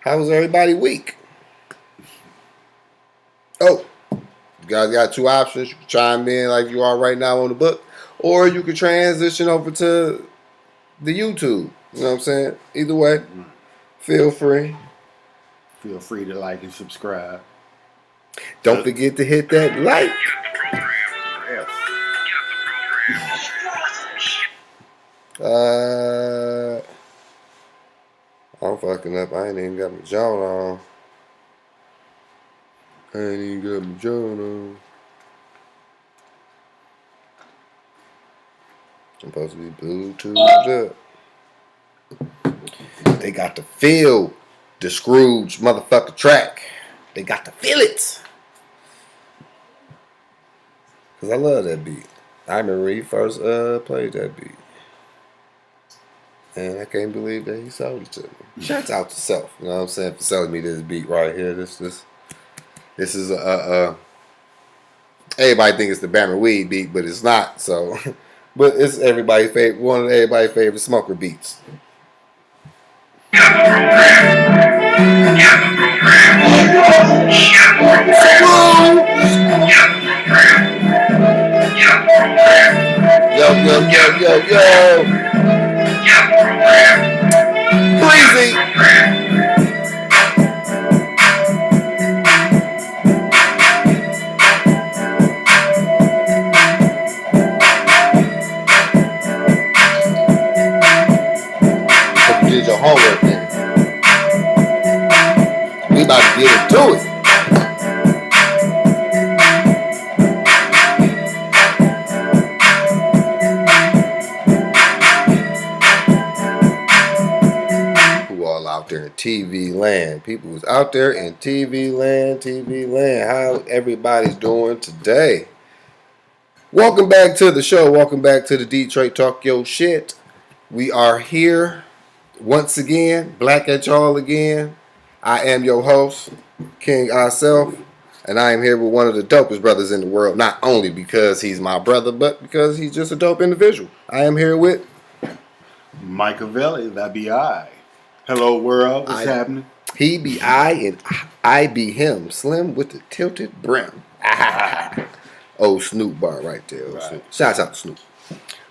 How was everybody week? Oh, you guys got two options. You can chime in like you are right now on the book, or you can transition over to the YouTube. You know what I'm saying? Either way, feel free. Feel free to like and subscribe. Don't forget to hit that like. I'm fucking up. I ain't even got my jaw on. I'm supposed to be Bluetooth up. They got to feel the Scrooge motherfucker track. They got to feel it. Because I love that beat. I remember he first played that beat. And I can't believe that he sold it to me. Shouts out to Self. You know what I'm saying? For selling me this beat right here. This is everybody think it's the Bammer Weed beat, but it's not. So, but it's everybody's favorite, one of everybody's favorite smoker beats. Yo. Breezy. Hope you did your homework, man. We about to get into it. Out there in TV land. People was out there in TV land. How everybody's doing today? Welcome back to the show. Welcome back to the Detroit Talk Yo Shit. We are here once again, black at y'all again. I am your host, King Self, and I am here with one of the dopest brothers in the world. Not only because he's my brother, but because he's just a dope individual. I am here with Machiavelli, that be I. Hello world, what's happening? He be I and I be him. Slim with the tilted brim. Oh, Snoop bar right there. Right. Shouts out to Snoop.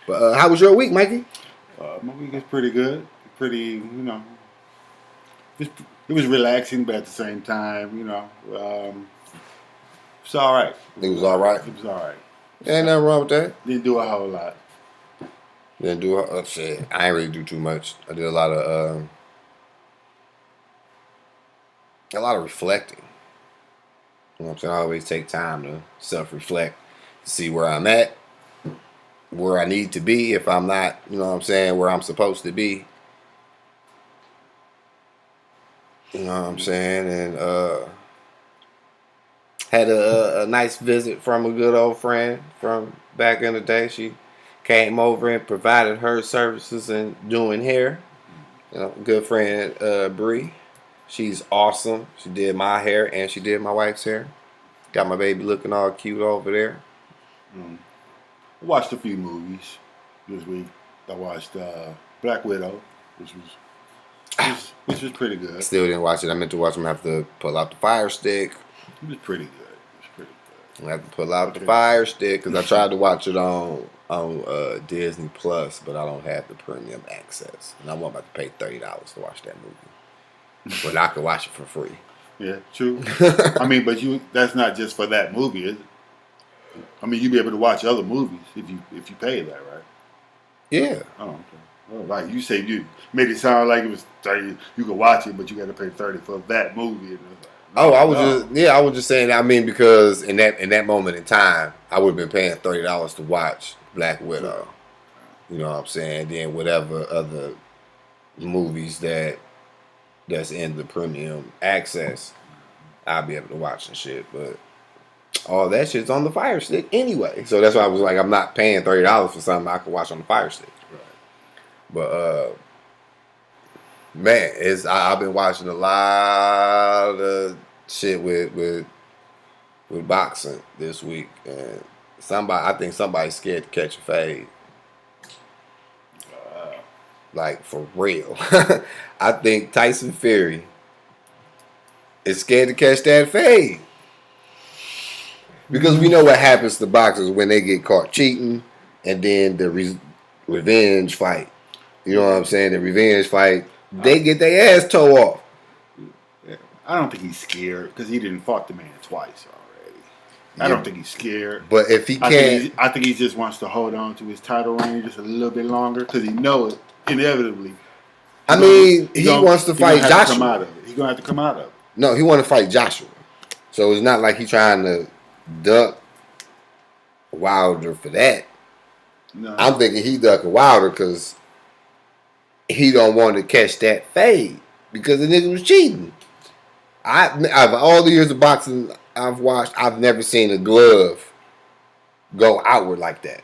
But how was your week, Mikey? My week is pretty good. Pretty, it was relaxing, but at the same time, it's all right. It was all right? It was all right. Ain't nothing wrong with that. Didn't do a whole lot. Didn't do a shit. I ain't really do too much. I did a lot of reflecting. You know what I'm saying? I always take time to self-reflect, to see where I'm at, where I need to be if I'm not, you know what I'm saying, where I'm supposed to be. You know what I'm saying? And had a nice visit from a good old friend from back in the day. She came over and provided her services in doing hair. You know, good friend Bree. She's awesome. She did my hair and she did my wife's hair. Got my baby looking all cute over there. I watched a few movies this week. I watched Black Widow, which was pretty good. I still didn't watch it. I meant to watch them. I have to pull out the Fire Stick. It was pretty good. I have to pull out the Fire Stick because I tried to watch it on Disney Plus, but I don't have the premium access, and I'm about to pay $30 to watch that movie. But I could watch it for free. Yeah, true. I mean, but that's not just for that movie, is it? I mean, you'd be able to watch other movies if you pay that, right? Yeah. Oh, okay. Well, right. You say you made it sound like it was 30. You could watch it, but you got to pay 30 for that movie. I was just saying. I mean, because in that moment in time, I would have been paying $30 to watch Black Widow. You know what I'm saying? Then whatever other movies that's in the premium access, I'll be able to watch and shit. But all that shit's on the Fire Stick anyway. So that's why I was like, I'm not paying $30 for something I can watch on the Fire Stick. Right. But man, I've been watching a lot of shit with boxing this week, and I think somebody's scared to catch a fade. Like, for real. I think Tyson Fury is scared to catch that fade. Because we know what happens to boxers when they get caught cheating, and then the revenge fight. You know what I'm saying? The revenge fight, they get their ass toe off. Yeah. I don't think he's scared because he didn't fought the man twice already. I don't think he's scared. But if he can't, I think he just wants to hold on to his title reign just a little bit longer because he knows inevitably. I mean, he wants to fight Joshua. He's gonna have to come out of it. No, he want to fight Joshua. So it's not like he's trying to duck Wilder for that. No. I'm thinking he ducking Wilder because he don't want to catch that fade because the nigga was cheating. Out of all the years of boxing I've watched, I've never seen a glove go outward like that.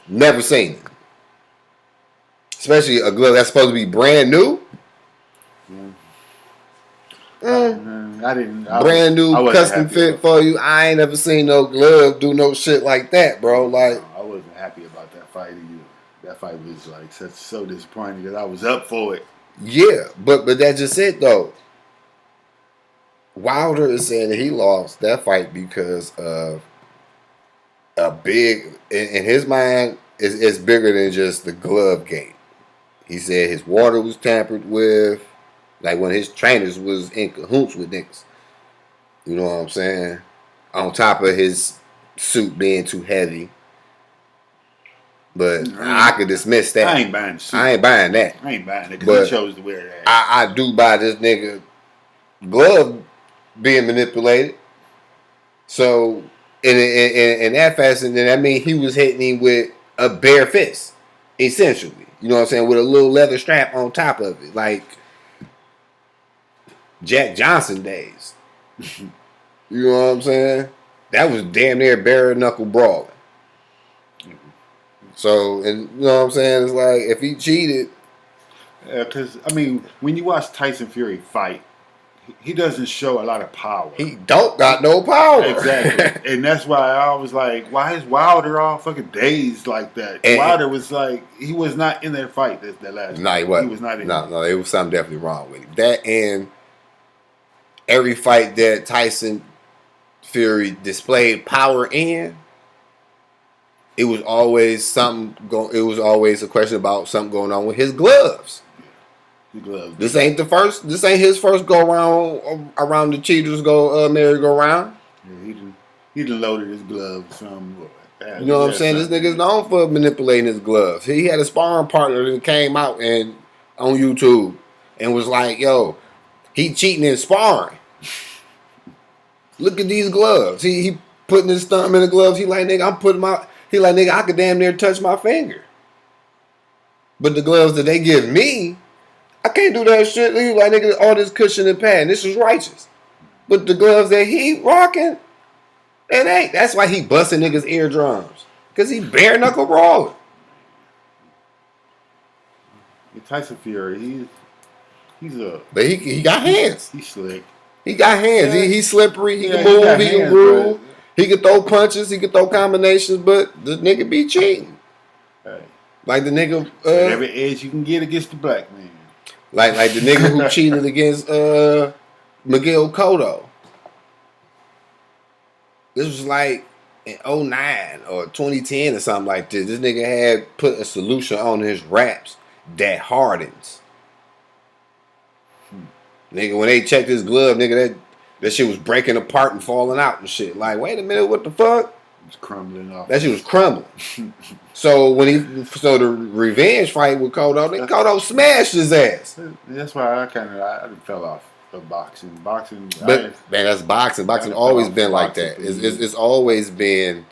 Never seen it. Especially a glove that's supposed to be brand new. I didn't. Brand new, custom fit for you. I ain't never seen no glove do no shit like that, bro. Like, I wasn't happy about that fight either. That fight was like so disappointing because I was up for it. Yeah, but that's just it though. Wilder is saying that he lost that fight because of a big, in his mind, it's bigger than just the glove game. He said his water was tampered with, like when his trainers was in cahoots with niggas. You know what I'm saying? On top of his suit being too heavy. But I could dismiss that. I ain't buying the suit. I ain't buying that. I ain't buying it because he chose to wear that. I do buy this nigga glove being manipulated. So in that fashion, then that means he was hitting him with a bare fist, essentially. You know what I'm saying? With a little leather strap on top of it, like Jack Johnson days. You know what I'm saying? That was damn near bare knuckle brawling. So, and you know what I'm saying? It's like if he cheated. Because I mean, when you watch Tyson Fury fight, he doesn't show a lot of power. He don't got no power. Exactly. And that's why I was like, why is Wilder all fucking dazed like that? And Wilder was like, he was not in that fight that last night. He was not in No, it was something definitely wrong with him. That and every fight that Tyson Fury displayed power in, it was always it was always a question about something going on with his gloves. This ain't his first go around the cheaters merry-go-round. Yeah, he done loaded his gloves some. You know what I'm saying? This nigga's known for manipulating his gloves. He had a sparring partner that came out and on YouTube and was like, "Yo, he cheating in sparring. Look at these gloves. He putting his thumb in the gloves. He like, nigga, I could damn near touch my finger. But the gloves that they give me, I can't do that shit. He like, nigga, all this cushion and pad. This is righteous. But the gloves that he rocking, it ain't. That's why he busting niggas' eardrums. Because he bare knuckle brawling. Tyson Fury, But he got hands. He's slick. He got hands. Yeah. He's slippery. He can move. He can groove. He can throw punches. He can throw combinations. But the nigga be cheating. Hey. Like the nigga. Every edge you can get against the black man. Like the nigga who cheated against Miguel Cotto. This was like in 2009 or 2010 or something like this. This nigga had put a solution on his raps that hardens. Nigga, when they checked his glove, nigga, that shit was breaking apart and falling out and shit. Like, wait a minute, what the fuck? It was crumbling off. That shit was crumbling. So the revenge fight with Cotto smashed his ass. That's why I fell off of boxing. Man, that's boxing. Boxing always been like that. It's always been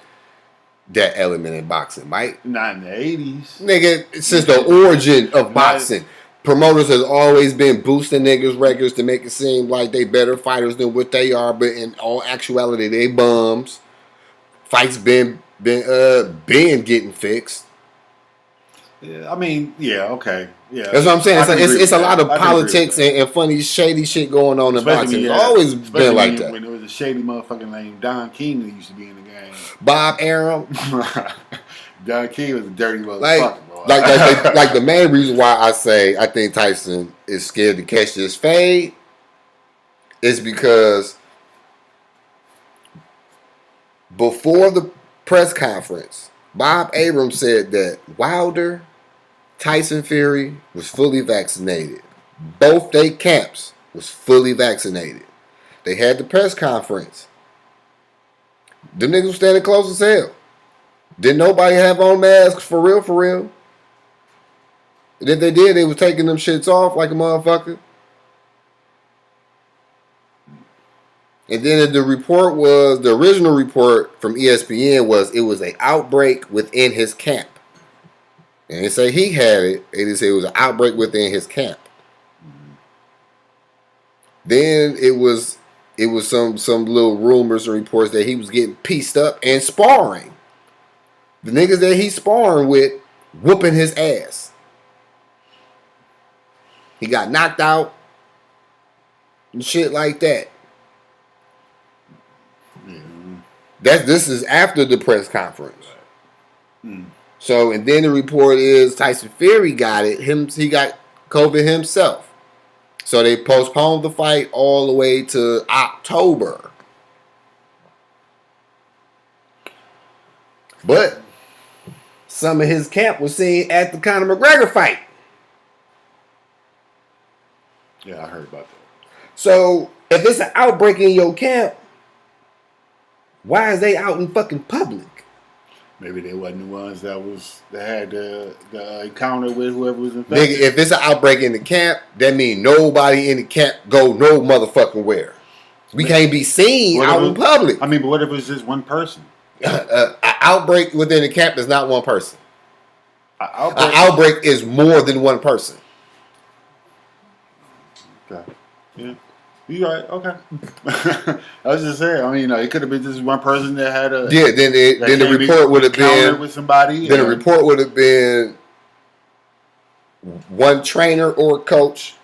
that element in boxing, Mike. Not in the 80s. Nigga, since the origin of boxing. Promoters has always been boosting niggas' records to make it seem like they better fighters than what they are, but in all actuality, they bums. Fights been getting fixed. Yeah, I mean, yeah, okay, yeah. That's what I'm saying. It's a lot of politics and funny, shady shit going on in boxing. It's always been like that. When there was a shady motherfucker named Don King that used to be in the game. Bob Arum. Don King was a dirty motherfucker. Like the main reason why I say I think Tyson is scared to catch this fade is because before the press conference, Bob Abrams said that Wilder, Tyson Fury was fully vaccinated. Both their camps was fully vaccinated. They had the press conference. Them niggas was standing close as hell. Didn't nobody have on masks for real, for real. And if they did, they was taking them shits off like a motherfucker. And then the report was, the original report from ESPN was it was an outbreak within his camp. And they say he had it. They just say it was an outbreak within his camp. Then it was some little rumors and reports that he was getting pieced up and sparring. The niggas that he's sparring with whooping his ass. He got knocked out and shit like that. Mm-hmm. This is after the press conference. So, and then the report is Tyson Fury got it. He got COVID himself. So they postponed the fight all the way to October. But some of his camp was seen at the Conor McGregor fight. Yeah, I heard about that. So if it's an outbreak in your camp, why is they out in fucking public? Maybe they wasn't the ones that had the encounter with whoever was infected. Nigga, if it's an outbreak in the camp, that means nobody in the camp go no motherfucking where. We can't be seen out in public. I mean, but what if it's just one person? An outbreak within the camp is not one person. An outbreak is more than one person. Okay. Yeah. You right? Okay. I was just saying. I mean, it could have been just one person that had a. Yeah. Then the report would have been with somebody. Then the report would have been one trainer or coach.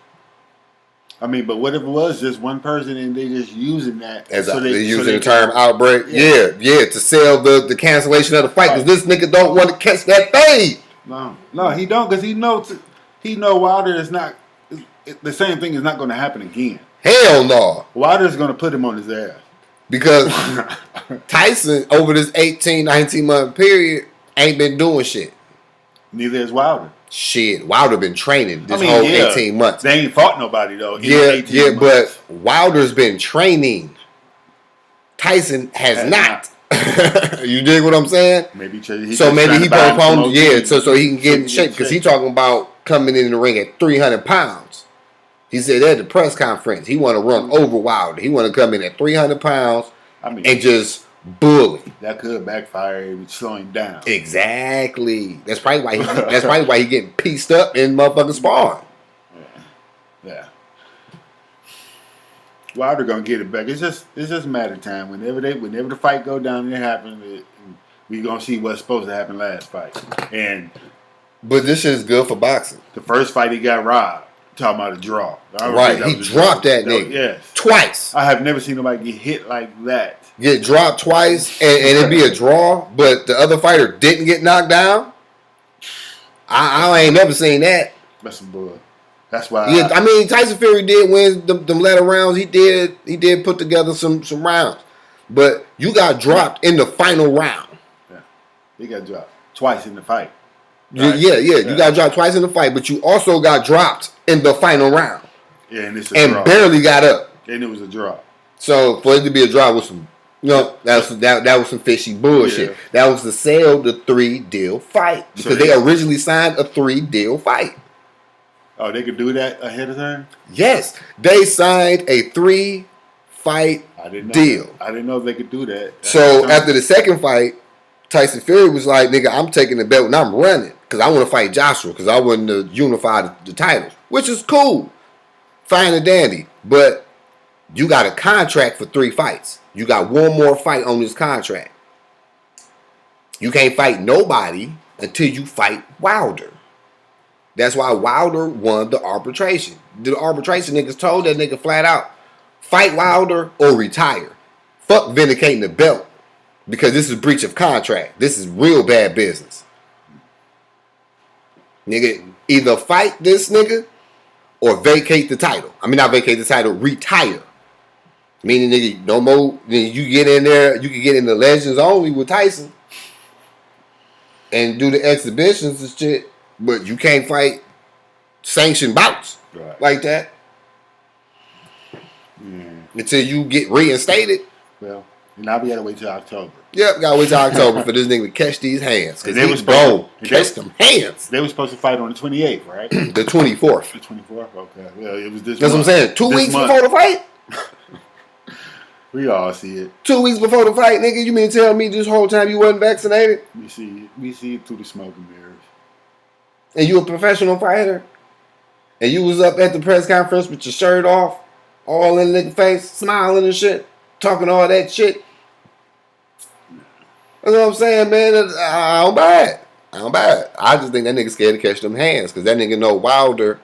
I mean, but what if it was just one person and they just using that as they're using the term outbreak? Yeah, to sell the cancellation of the fight because this nigga don't want to catch that fade. No, he don't because he know Wilder is not. The same thing is not going to happen again. Hell no. Wilder's going to put him on his ass. Because Tyson, over this 18, 19-month period, ain't been doing shit. Neither is Wilder. Shit, Wilder been training this whole 18 months. They ain't fought nobody, though. Yeah, but Wilder's been training. Tyson has not. You dig what I'm saying? Maybe he postponed, so he can get in shape. Because he talking about coming in the ring at 300 pounds. He said at the press conference, he want to run over Wilder. He want to come in at 300 pounds and just bully. That could backfire. It would slow him down. Exactly. That's probably why he getting pieced up in motherfucking sparring. Yeah. Wilder gonna get it back. It's just a matter of time. Whenever the fight go down and it happens, we gonna see what's supposed to happen last fight. But this shit is good for boxing. The first fight he got robbed. Talking about a draw. Right, he dropped that nigga. Yes. Twice. I have never seen nobody get hit like that. Get dropped twice and it'd be a draw, but the other fighter didn't get knocked down? I ain't never seen that. That's some bull. That's why. Yeah, I mean Tyson Fury did win them latter rounds. He did put together some rounds. But you got dropped in the final round. Yeah. He got dropped twice in the fight. Right? Yeah. You got dropped twice in the fight, but you also got dropped in the final round. Yeah, and it's a draw. Barely got up. And it was a draw. So for it to be a draw was some, that was some fishy bullshit. Yeah. That was to sell the 3-deal fight because they originally signed a 3-deal fight. Oh, they could do that ahead of time? Yes, they signed a 3-fight deal. I didn't know if they could do that. So after the second fight, Tyson Fury was like, nigga, I'm taking the belt and I'm running because I want to fight Joshua because I want to unify the titles, which is cool. Fine and dandy. But you got a contract for 3 fights. You got one more fight on this contract. You can't fight nobody until you fight Wilder. That's why Wilder won the arbitration. The arbitration niggas told that nigga flat out, fight Wilder or retire. Fuck vindicating the belt. Because this is breach of contract. This is real bad business. Nigga, either fight this nigga or vacate the title. I mean, not vacate the title, retire. Meaning, nigga, no more. You get in there, you can get in the Legends only with Tyson and do the exhibitions and shit, but you can't fight sanctioned bouts like that until you get reinstated. Well, and now we gotta wait till October. Yep, gotta wait till October for this nigga to catch these hands. Because he go catch them hands. They were supposed to fight on the 28th, right? The 24th. The 24th? Okay. Well, it was this That's month. What I'm saying. 2 weeks before the fight? We all see it. 2 weeks before the fight, nigga. You mean to tell me this whole time you wasn't vaccinated? We see it through the smoke and mirrors. And you a professional fighter? And you was up at the press conference with your shirt off, all in the nigga face, smiling and shit, talking all that shit. That's what I'm saying, man. I don't buy it. I just think that nigga scared to catch them hands because that nigga know Wilder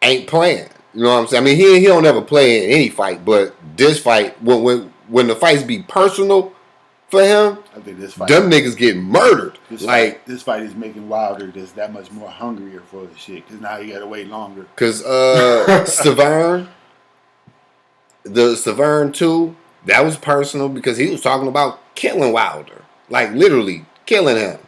ain't playing. You know what I'm saying? I mean, he don't ever play in any fight, but this fight, when the fights be personal for him, I think this fight, them niggas get murdered. This fight is making Wilder just that much more hungrier for the shit because now he got to wait longer. Because Severn, the Severn 2, that was personal because he was talking about killing Wilder. Like, literally killing him.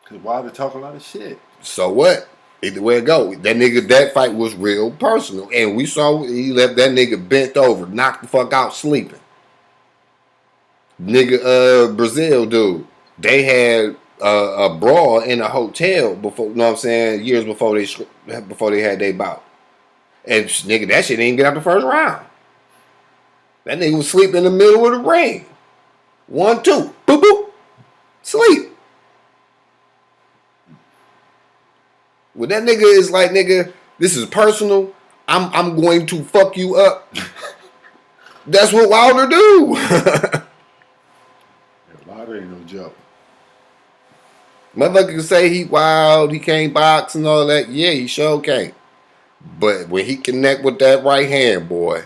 Because Wilder talk a lot of shit. So what? Either way it go. That fight was real personal. And we saw he left that nigga bent over, knocked the fuck out sleeping. Nigga, Brazil dude. They had a brawl in a hotel before, you know what I'm saying, years before they had their bout. And nigga, that shit didn't get out the first round. That nigga was sleeping in the middle of the ring. 1, 2, boop, boop, sleep. Well, that nigga is like, nigga, this is personal. I'm going to fuck you up. That's what Wilder do. Wilder ain't no joke. Motherfucker can say he wild, he can't box and all that. Yeah, he sure can't. But when he connect with that right hand, boy,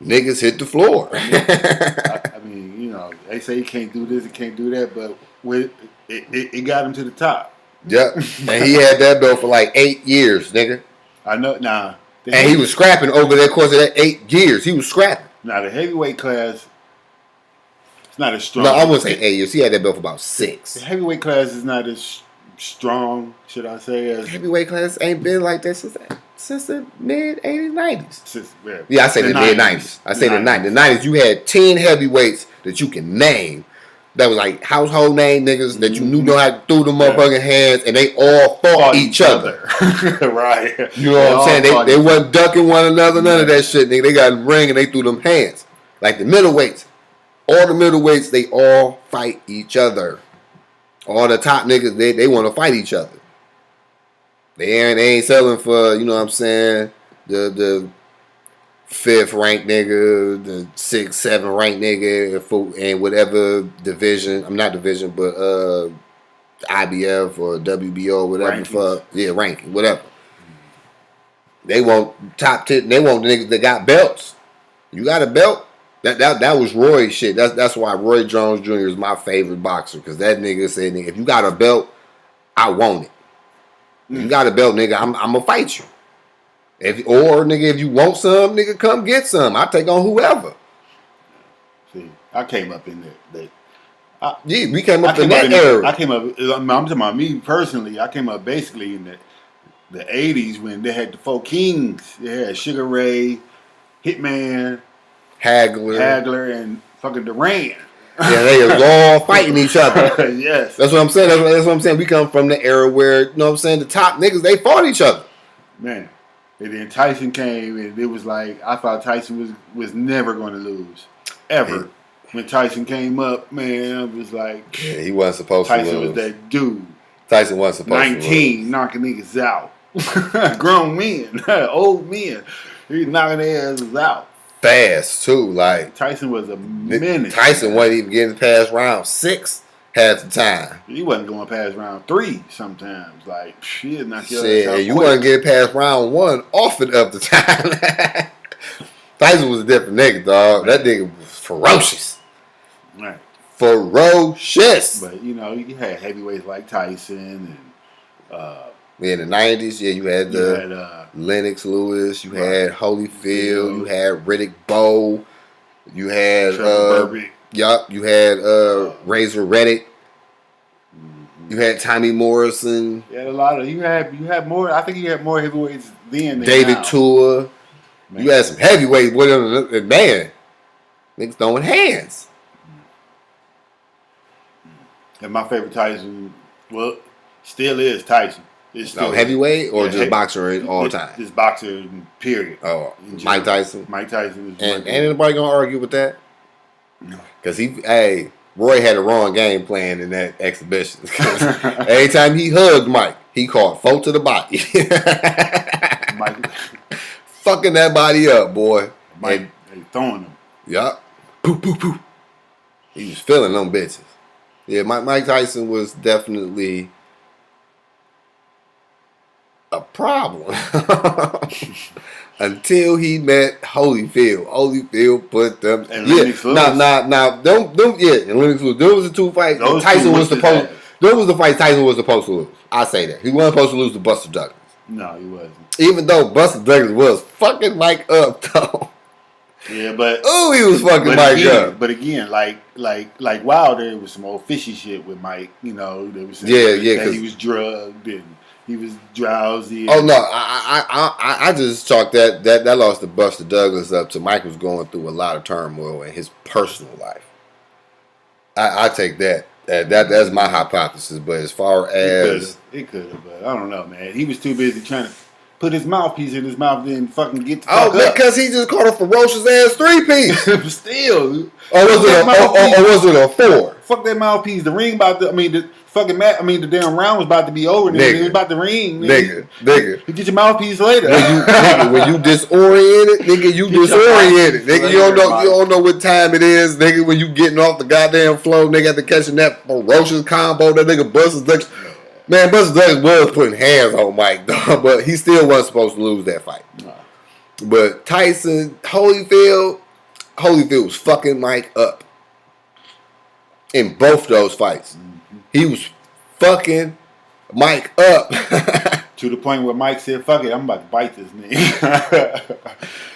niggas hit the floor. I mean, you know, they say he can't do this, he can't do that, but it got him to the top. Yep. And he had that belt for like 8 years, nigga. I know, nah. And he was scrapping over the course of that 8 years. He was scrapping. Now, the heavyweight class, it's not as strong. No, I wouldn't say 8 years. He had that belt for about 6. The heavyweight class is not as strong, should I say, as... Heavyweight class ain't been like that since the mid-80s, 90s. Yeah, I say the mid-90s. I say the 90s. The 90s, you had 10 heavyweights that you can name. That was like household name niggas that you knew know how to throw them motherfucking hands, and they all fought each other. Right. You know what I'm saying? They wasn't ducking one another, none of that shit, nigga. They got in the ring and they threw them hands. Like the middleweights. All the middleweights, they all fight each other. All the top niggas, they want to fight each other. They ain't selling for, you know what I'm saying, the 5th ranked nigga, the 6th, 7th ranked nigga, and whatever division. I'm not division, but IBF or WBO, whatever. Fuck, yeah, ranking, whatever. They want top 10. They want the niggas that got belts. You got a belt? That was Roy's shit. That's why Roy Jones Jr. is my favorite boxer, because that nigga said, nigga, if you got a belt, I want it. If you got a belt, nigga, I'm gonna fight you. Nigga, if you want some, nigga, come get some. I take on whoever. See, I came up in that. We came up in that era. I'm talking about me personally. I came up basically in the 80s when they had the 4 kings. They had Sugar Ray, Hitman, Hagler, and fucking Duran. Yeah, they was all fighting each other. Yes. That's what I'm saying. That's what I'm saying. We come from the era where, you know what I'm saying, the top niggas, they fought each other. Man. And then Tyson came, and it was like, I thought Tyson was never going to lose. Ever. Yeah. When Tyson came up, man, I was like... Yeah, he wasn't supposed to lose. Tyson was that dude. Tyson wasn't supposed to lose. 19, knocking niggas out. Grown men. Old men. He knocking their asses out. Fast, too. Like Tyson was a menace. Tyson wasn't even getting past round 6 half the time. He wasn't going past round 3 sometimes. Like, shit, knock your ass out. You wasn't getting past round 1 often of the time. Tyson was a different nigga, dog. That nigga was ferocious. Right. Ferocious. But, you know, you had heavyweights like Tyson and In the 90s, yeah, you had Lennox Lewis, you had Holyfield, you had Riddick Bowe, you had you had Razor Reddick, you had Tommy Morrison. You had a lot of you had more. I think you had more heavyweights then than David now. Tua. Man. You had some heavyweights with him, man. Niggas throwing hands. And my favorite Tyson, well, still is Tyson. It's still heavyweight or just boxer all time? Just boxer, period. Oh, Mike Tyson. Mike Tyson. And ain't anybody gonna argue with that? No. Because Roy had a wrong game plan in that exhibition. Every time he hugged Mike, he caught 4 to the body. Mike. Fucking that body up, boy. Mike throwing him. Yup. Poo, poo, poo. He was feeling them bitches. Yeah, Mike Tyson was definitely a problem. Until he met Holyfield. Holyfield put them. And Lennox Lewis. And Lennox Lewis. There was the 2 fights. Tyson was supposed. There was the fight Tyson was supposed to lose. I say that he wasn't supposed to lose to Buster Douglas. No, he wasn't. Even though Buster Douglas was fucking Mike up though. Yeah, but he was fucking Mike up. But again, like Wilder, it was some old fishy shit with Mike. You know, there was that he was drugged and he was drowsy. Oh no, I just chalked that loss to Buster Douglas up to Mike was going through a lot of turmoil in his personal life. I take that. That's my hypothesis. But as far as it could have, but I don't know, man. He was too busy trying to put his mouthpiece in his mouth, then fucking get the fuck up. Because he just caught a ferocious ass 3-piece. Still, or was it a 4? Fuck that mouthpiece. The ring about to. The damn round was about to be over. Nigga. It was about the ring. Nigga. You get your mouthpiece later. When you disoriented, nigga, you disoriented. Nigga, you don't know what time it is. Nigga, when you getting off the goddamn floor, nigga, after catching that ferocious combo, that nigga Buster Douglas. Man, Buster Douglas was putting hands on Mike, though, but he still wasn't supposed to lose that fight. No. But Tyson, Holyfield was fucking Mike up in both those fights. Mm-hmm. He was fucking Mike up. To the point where Mike said, fuck it, I'm about to bite this nigga.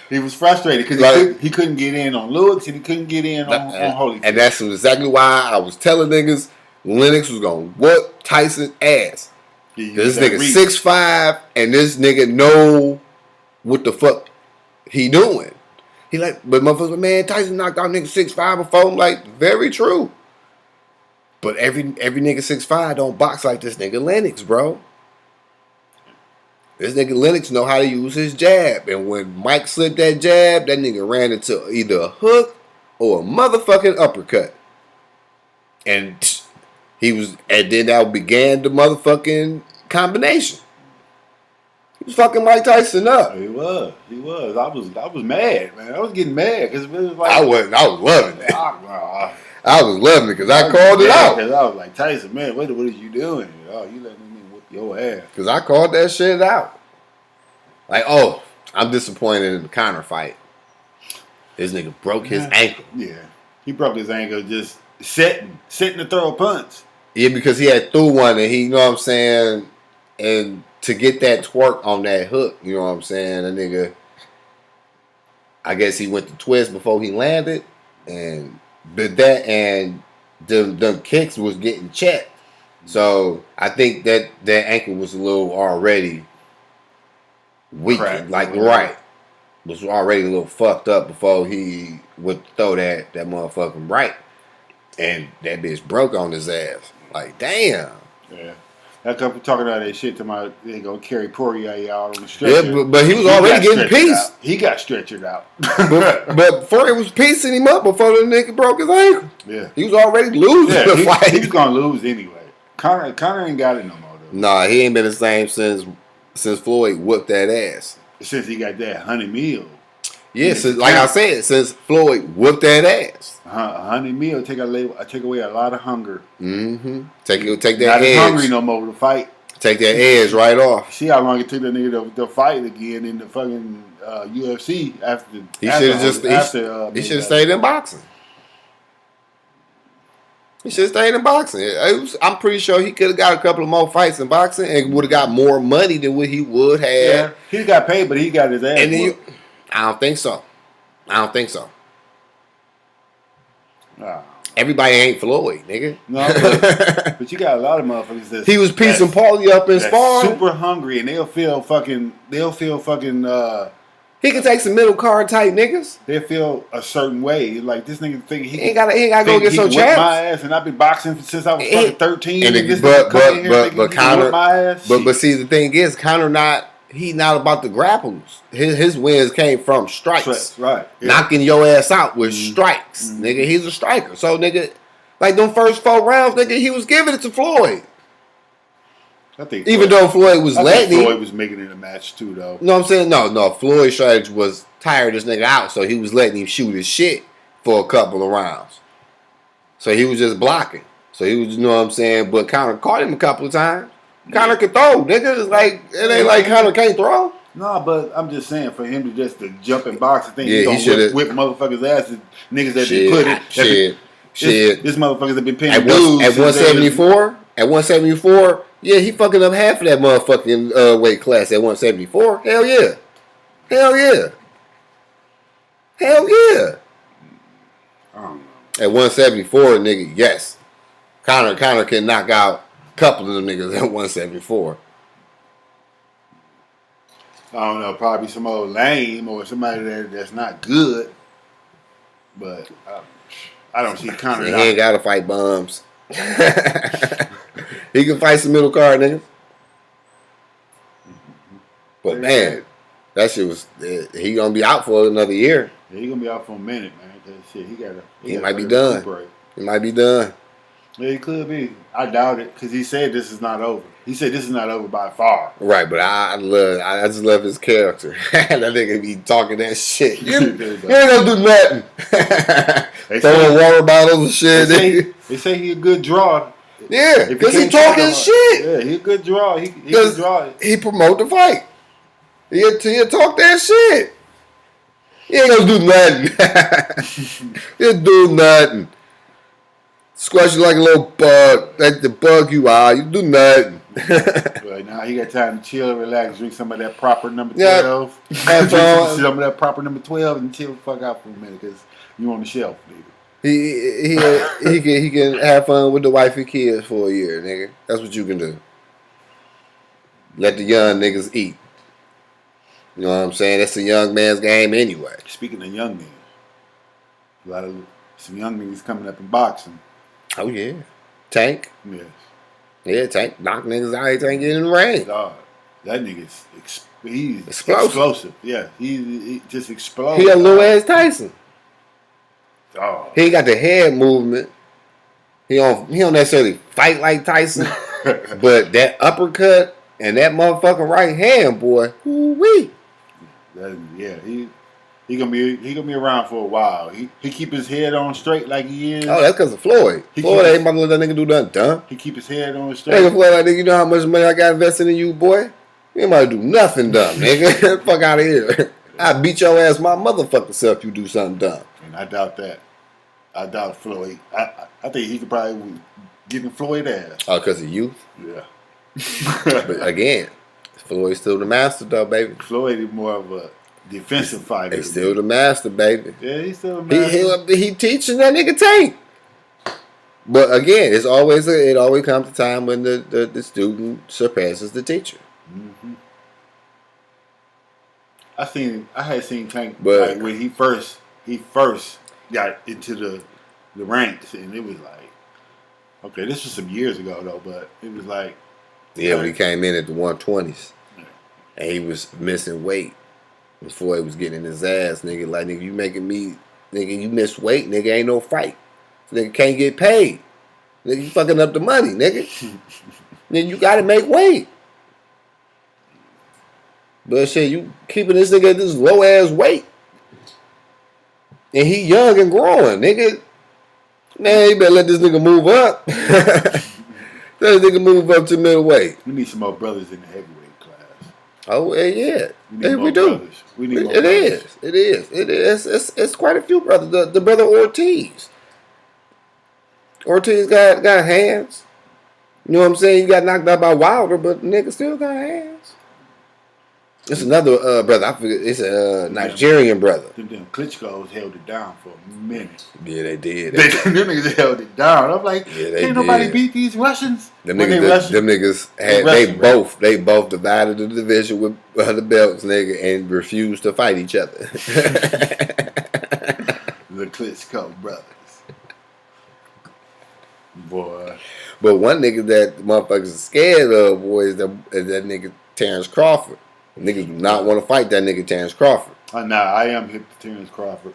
He was frustrated because he couldn't get in on Lewis and he couldn't get in on Holyfield. And that's exactly why I was telling niggas Lennox was going to whoop Tyson ass. This nigga 6'5", and this nigga know what the fuck he doing. He but motherfuckers, man, Tyson knocked out nigga 6'5" before. I'm like, very true. But every nigga 6'5" don't box like this nigga Lennox, bro. This nigga Lennox know how to use his jab. And when Mike slipped that jab, that nigga ran into either a hook or a motherfucking uppercut. And then that began the motherfucking combination. He was fucking Mike Tyson up. He was. I was mad, man. I was getting mad because it was like I was loving it. I was loving it because I called it out. Because I was like, Tyson, man, what are you doing? Oh, you letting me whip your ass? Because I called that shit out. Like, I'm disappointed in the counter fight. This nigga broke his ankle. Yeah, he broke his ankle just sitting to throw a punch. Yeah, because he had threw one and he, you know what I'm saying, and to get that twerk on that hook, you know what I'm saying, the nigga, I guess he went to twist before he landed, but them kicks was getting checked. So I think that ankle was a little already weak, was already a little fucked up before he would throw that motherfucking right, and that bitch broke on his ass. Like, damn. Yeah. That couple talking about that shit to they gonna carry Poirier out on the stretcher. Yeah, but he was already getting pieced. He got stretchered out. but Poirier was piecing him up before the nigga broke his ankle. Yeah. He was already losing the fight. He's gonna lose anyway. Conor ain't got it no more though. Nah, he ain't been the same since Floyd whooped that ass. Since he got that 100 meal. Yeah, since Floyd whooped that ass. 100 meal take away a lot of hunger. Mm-hmm. Take that not edge. Not hungry no more to fight. Take that edge right off. See how long it took that nigga to fight again in the fucking UFC after. He should have stayed in boxing. He should have stayed in boxing. I'm pretty sure he could have got a couple of more fights in boxing and would have got more money than what he would have. Yeah, he got paid, but he got his ass. And I don't think so. Everybody ain't Floyd, nigga. No, but you got a lot of motherfuckers he was piecing Paulie up in sparring. Super hungry, and they'll feel fucking. He can take some middle card type niggas. They feel a certain way. Like this nigga think he ain't gotta go get some champs. My ass, and I've been boxing since I was fucking 13. But see, the thing is, Conor he not about the grapples. His wins came from strikes. Right. Yeah. Knocking your ass out with strikes. Nigga, he's a striker. So, nigga, like them first 4 rounds, nigga, he was giving it to Floyd. I think even though Floyd was letting Floyd was making it a match too, though. No, I'm saying no. Floyd's strategy was tire this nigga out, so he was letting him shoot his shit for a couple of rounds. So he was just blocking. So he was, you know what I'm saying? But Conor caught him a couple of times. Conor can throw, nigga. It's like it ain't like Conor can't throw. No, but I'm just saying for him to jump in box and think he's gonna whip motherfuckers' asses, niggas that be put it. This motherfuckers have been paying dues at 174. At 174, yeah, he fucking up half of that motherfucking weight class at 174. Hell yeah. I don't know. At 174, nigga, yes. Conor can knock out a couple of them niggas at 174. I don't know, probably some old lame or somebody that's not good. But I don't see Conor. He ain't got to fight bums. He can fight some middle card niggas. But man, that shit was. He gonna be out for another year. Yeah, he gonna be out for a minute, man. Shit, he might be done. He might be done. Yeah, he could be. I doubt it because he said this is not over. He said this is not over by far. Right, but I just love his character. That nigga be talking that shit. You ain't gonna do nothing. Throwing water bottles and shit. They say he a good draw. Yeah, because he talking shit. Yeah, he a good draw. He can draw. He promote the fight. He'll talk that shit. He ain't gonna do nothing. He'll do nothing. Squash you like a little bug. Like the bug you are. You do nothing. But now he got time to chill, relax, drink some of that proper number 12. Have fun. Some of that proper number 12 and chill the fuck out for a minute because you on the shelf, nigga. He can have fun with the wife and kids for a year, nigga. That's what you can do. Let the young niggas eat. You know what I'm saying? That's a young man's game anyway. Speaking of young men, some young niggas coming up in boxing. Oh yeah, Tank. Yes. Yeah, Tank knock niggas out. He Tank get in the ring. Dog, that nigga's he's explosive. Yeah, he just explodes. He a little ass Tyson. Oh. He got the head movement. He don't necessarily fight like Tyson, but that uppercut and that motherfucking right hand, boy, woo-wee. Yeah, he gonna be around for a while. He keep his head on straight like he is. Oh, that's because of Floyd. Floyd ain't about to let that nigga do nothing dumb. He keep his head on straight. Nigga Floyd like, nigga, you know how much money I got invested in you, boy? You ain't about to do nothing dumb, nigga. Fuck out of here. I beat your ass my motherfucking self if you do something dumb. And I doubt that. I doubt Floyd. I think he could probably give him Floyd ass. Oh, because of youth? Yeah. But again, Floyd's still the master, though, baby. Floyd is more of a defensive fighter. He's still the master, baby. Yeah, he's still the master. He teaching that nigga Tank. But again, it always comes a time when the student surpasses the teacher. Mm-hmm. I had seen Tank but, like when he first got into the ranks, and it was like, okay, this was some years ago though, but it was like, yeah, when he came in at the 120s, and he was missing weight. And Floyd was getting in his ass, nigga. Like, nigga, you making me, nigga, you miss weight, nigga, ain't no fight. Nigga can't get paid. Nigga, you fucking up the money, nigga. Nigga, you gotta make weight. But shit, you keeping this nigga at this low ass weight. And he young and growing, nigga. Man, you better let this nigga move up. Let this nigga move up to middleweight. We need some more brothers in the heavyweight. Oh yeah, we do. We need more brothers. It is. It's quite a few brothers. The brother Ortiz Ortiz got hands. You know what I'm saying? You got knocked out by Wilder, but the nigga still got hands. It's another brother. I forget. It's a Nigerian brother. Them Klitschko's held it down for a minute. Yeah, they did. Them niggas held it down. I'm like, can't nobody beat these Russians? Them niggas had they both divided the division with the belts, nigga, and refused to fight each other. The Klitschko brothers, boy. But one nigga that motherfuckers are scared of, boy, is that nigga Terrence Crawford. Niggas do not want to fight that nigga Terrence Crawford. Nah, I am hip to Terrence Crawford.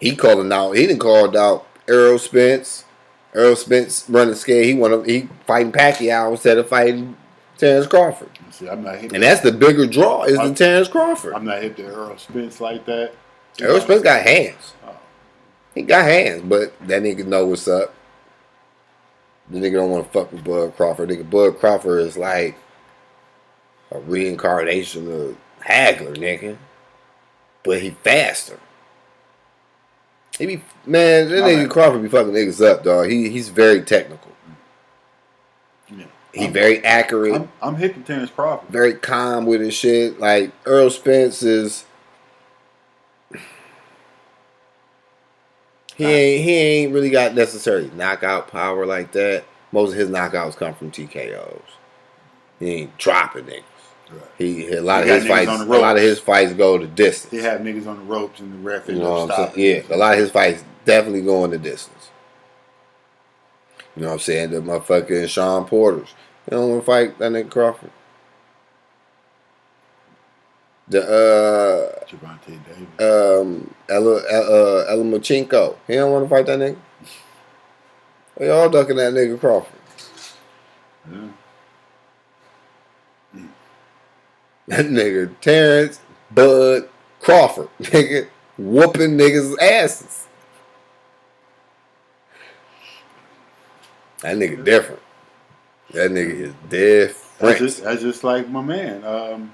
He didn't call out Errol Spence. Errol Spence running scared. He fighting Pacquiao instead of fighting Terrence Crawford. See, I'm not hip. And that's the bigger draw is the Terrence Crawford. I'm not hip to Errol Spence like that. Errol Spence got hands. Oh. He got hands, but that nigga know what's up. The nigga don't want to fuck with Bud Crawford. Nigga, Bud Crawford is like a reincarnation of Hagler, nigga. But he faster. That nigga Crawford be fucking niggas up, dog. He's very technical. Yeah. He very accurate. I'm hitting Terrence Crawford. Very calm with his shit. Like Errol Spence is. He ain't really got necessarily knockout power like that. Most of his knockouts come from TKOs. He ain't dropping niggas. Right. A lot of his fights go the distance. He have niggas on the ropes and the ref end up stopping. Yeah, a lot of his fights definitely go in the distance. You know what I'm saying? The motherfucking Sean Porters. You don't want to fight that nigga Crawford. The Gervonta Davis. Elamachenko. He don't want to fight that nigga. They all ducking that nigga Crawford. Yeah. That nigga Terrence Bud Crawford, nigga, whooping niggas' asses. That nigga different. That nigga is different. That's just like my man,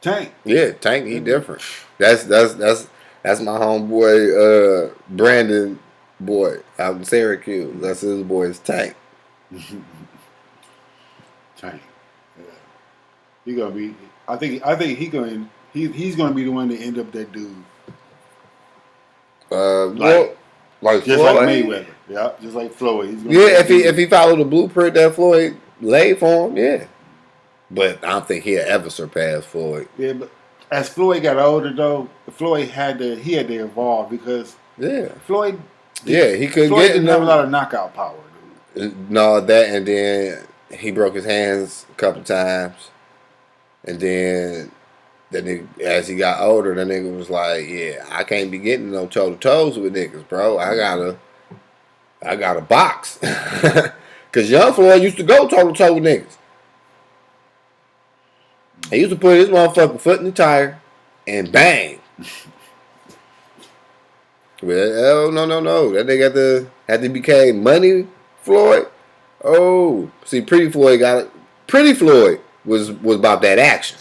Tank. Yeah, Tank. He different. That's my homeboy, Brandon boy out in Syracuse. That's his boy's Tank. Tank. Yeah. He gonna be. I think he's gonna be the one to end up that dude. Like just Floyd. Like Mayweather. Yeah, just like Floyd. If he followed the blueprint that Floyd laid for him, yeah. But I don't think he'll ever surpass Floyd. Yeah, but as Floyd got older though, Floyd had to evolve because Floyd. Yeah, he couldn't Floyd didn't have a lot of knockout power, dude. No, that and then he broke his hands a couple times. And then that nigga, as he got older, the nigga was like, "Yeah, I can't be getting no toe to toes with niggas, bro. I gotta box." Cause young Floyd used to go toe to toe with niggas. He used to put his motherfucking foot in the tire and bang. Well, no. That nigga had to became Money Floyd. Oh, see, Pretty Floyd was about that action.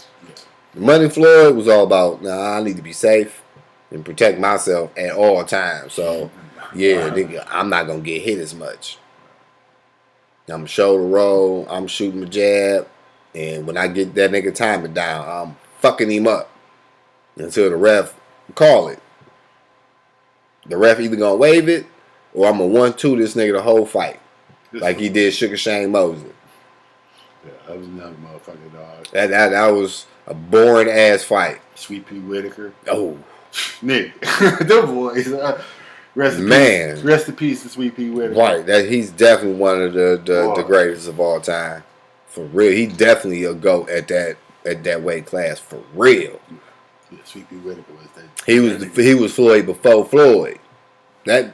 Money Floyd was all about, I need to be safe and protect myself at all times. So, yeah, nigga, I'm not going to get hit as much. I'm going to shoulder roll. I'm shooting my jab. And when I get that nigga timing down, I'm fucking him up until the ref call it. The ref either going to wave it or I'm going to 1-2 this nigga the whole fight. Like he did Sugar Shane Mosley. Yeah, that was another motherfucker, dog. That was a boring ass fight. Sweet Pea Whitaker. Oh, nigga, them boys. Rest in peace to Sweet Pea Whitaker. Right, he's definitely one of the greatest of all time. For real, he definitely a GOAT at that weight class. For real. Yeah, Sweet Pea Whitaker was that. He was Floyd before Floyd.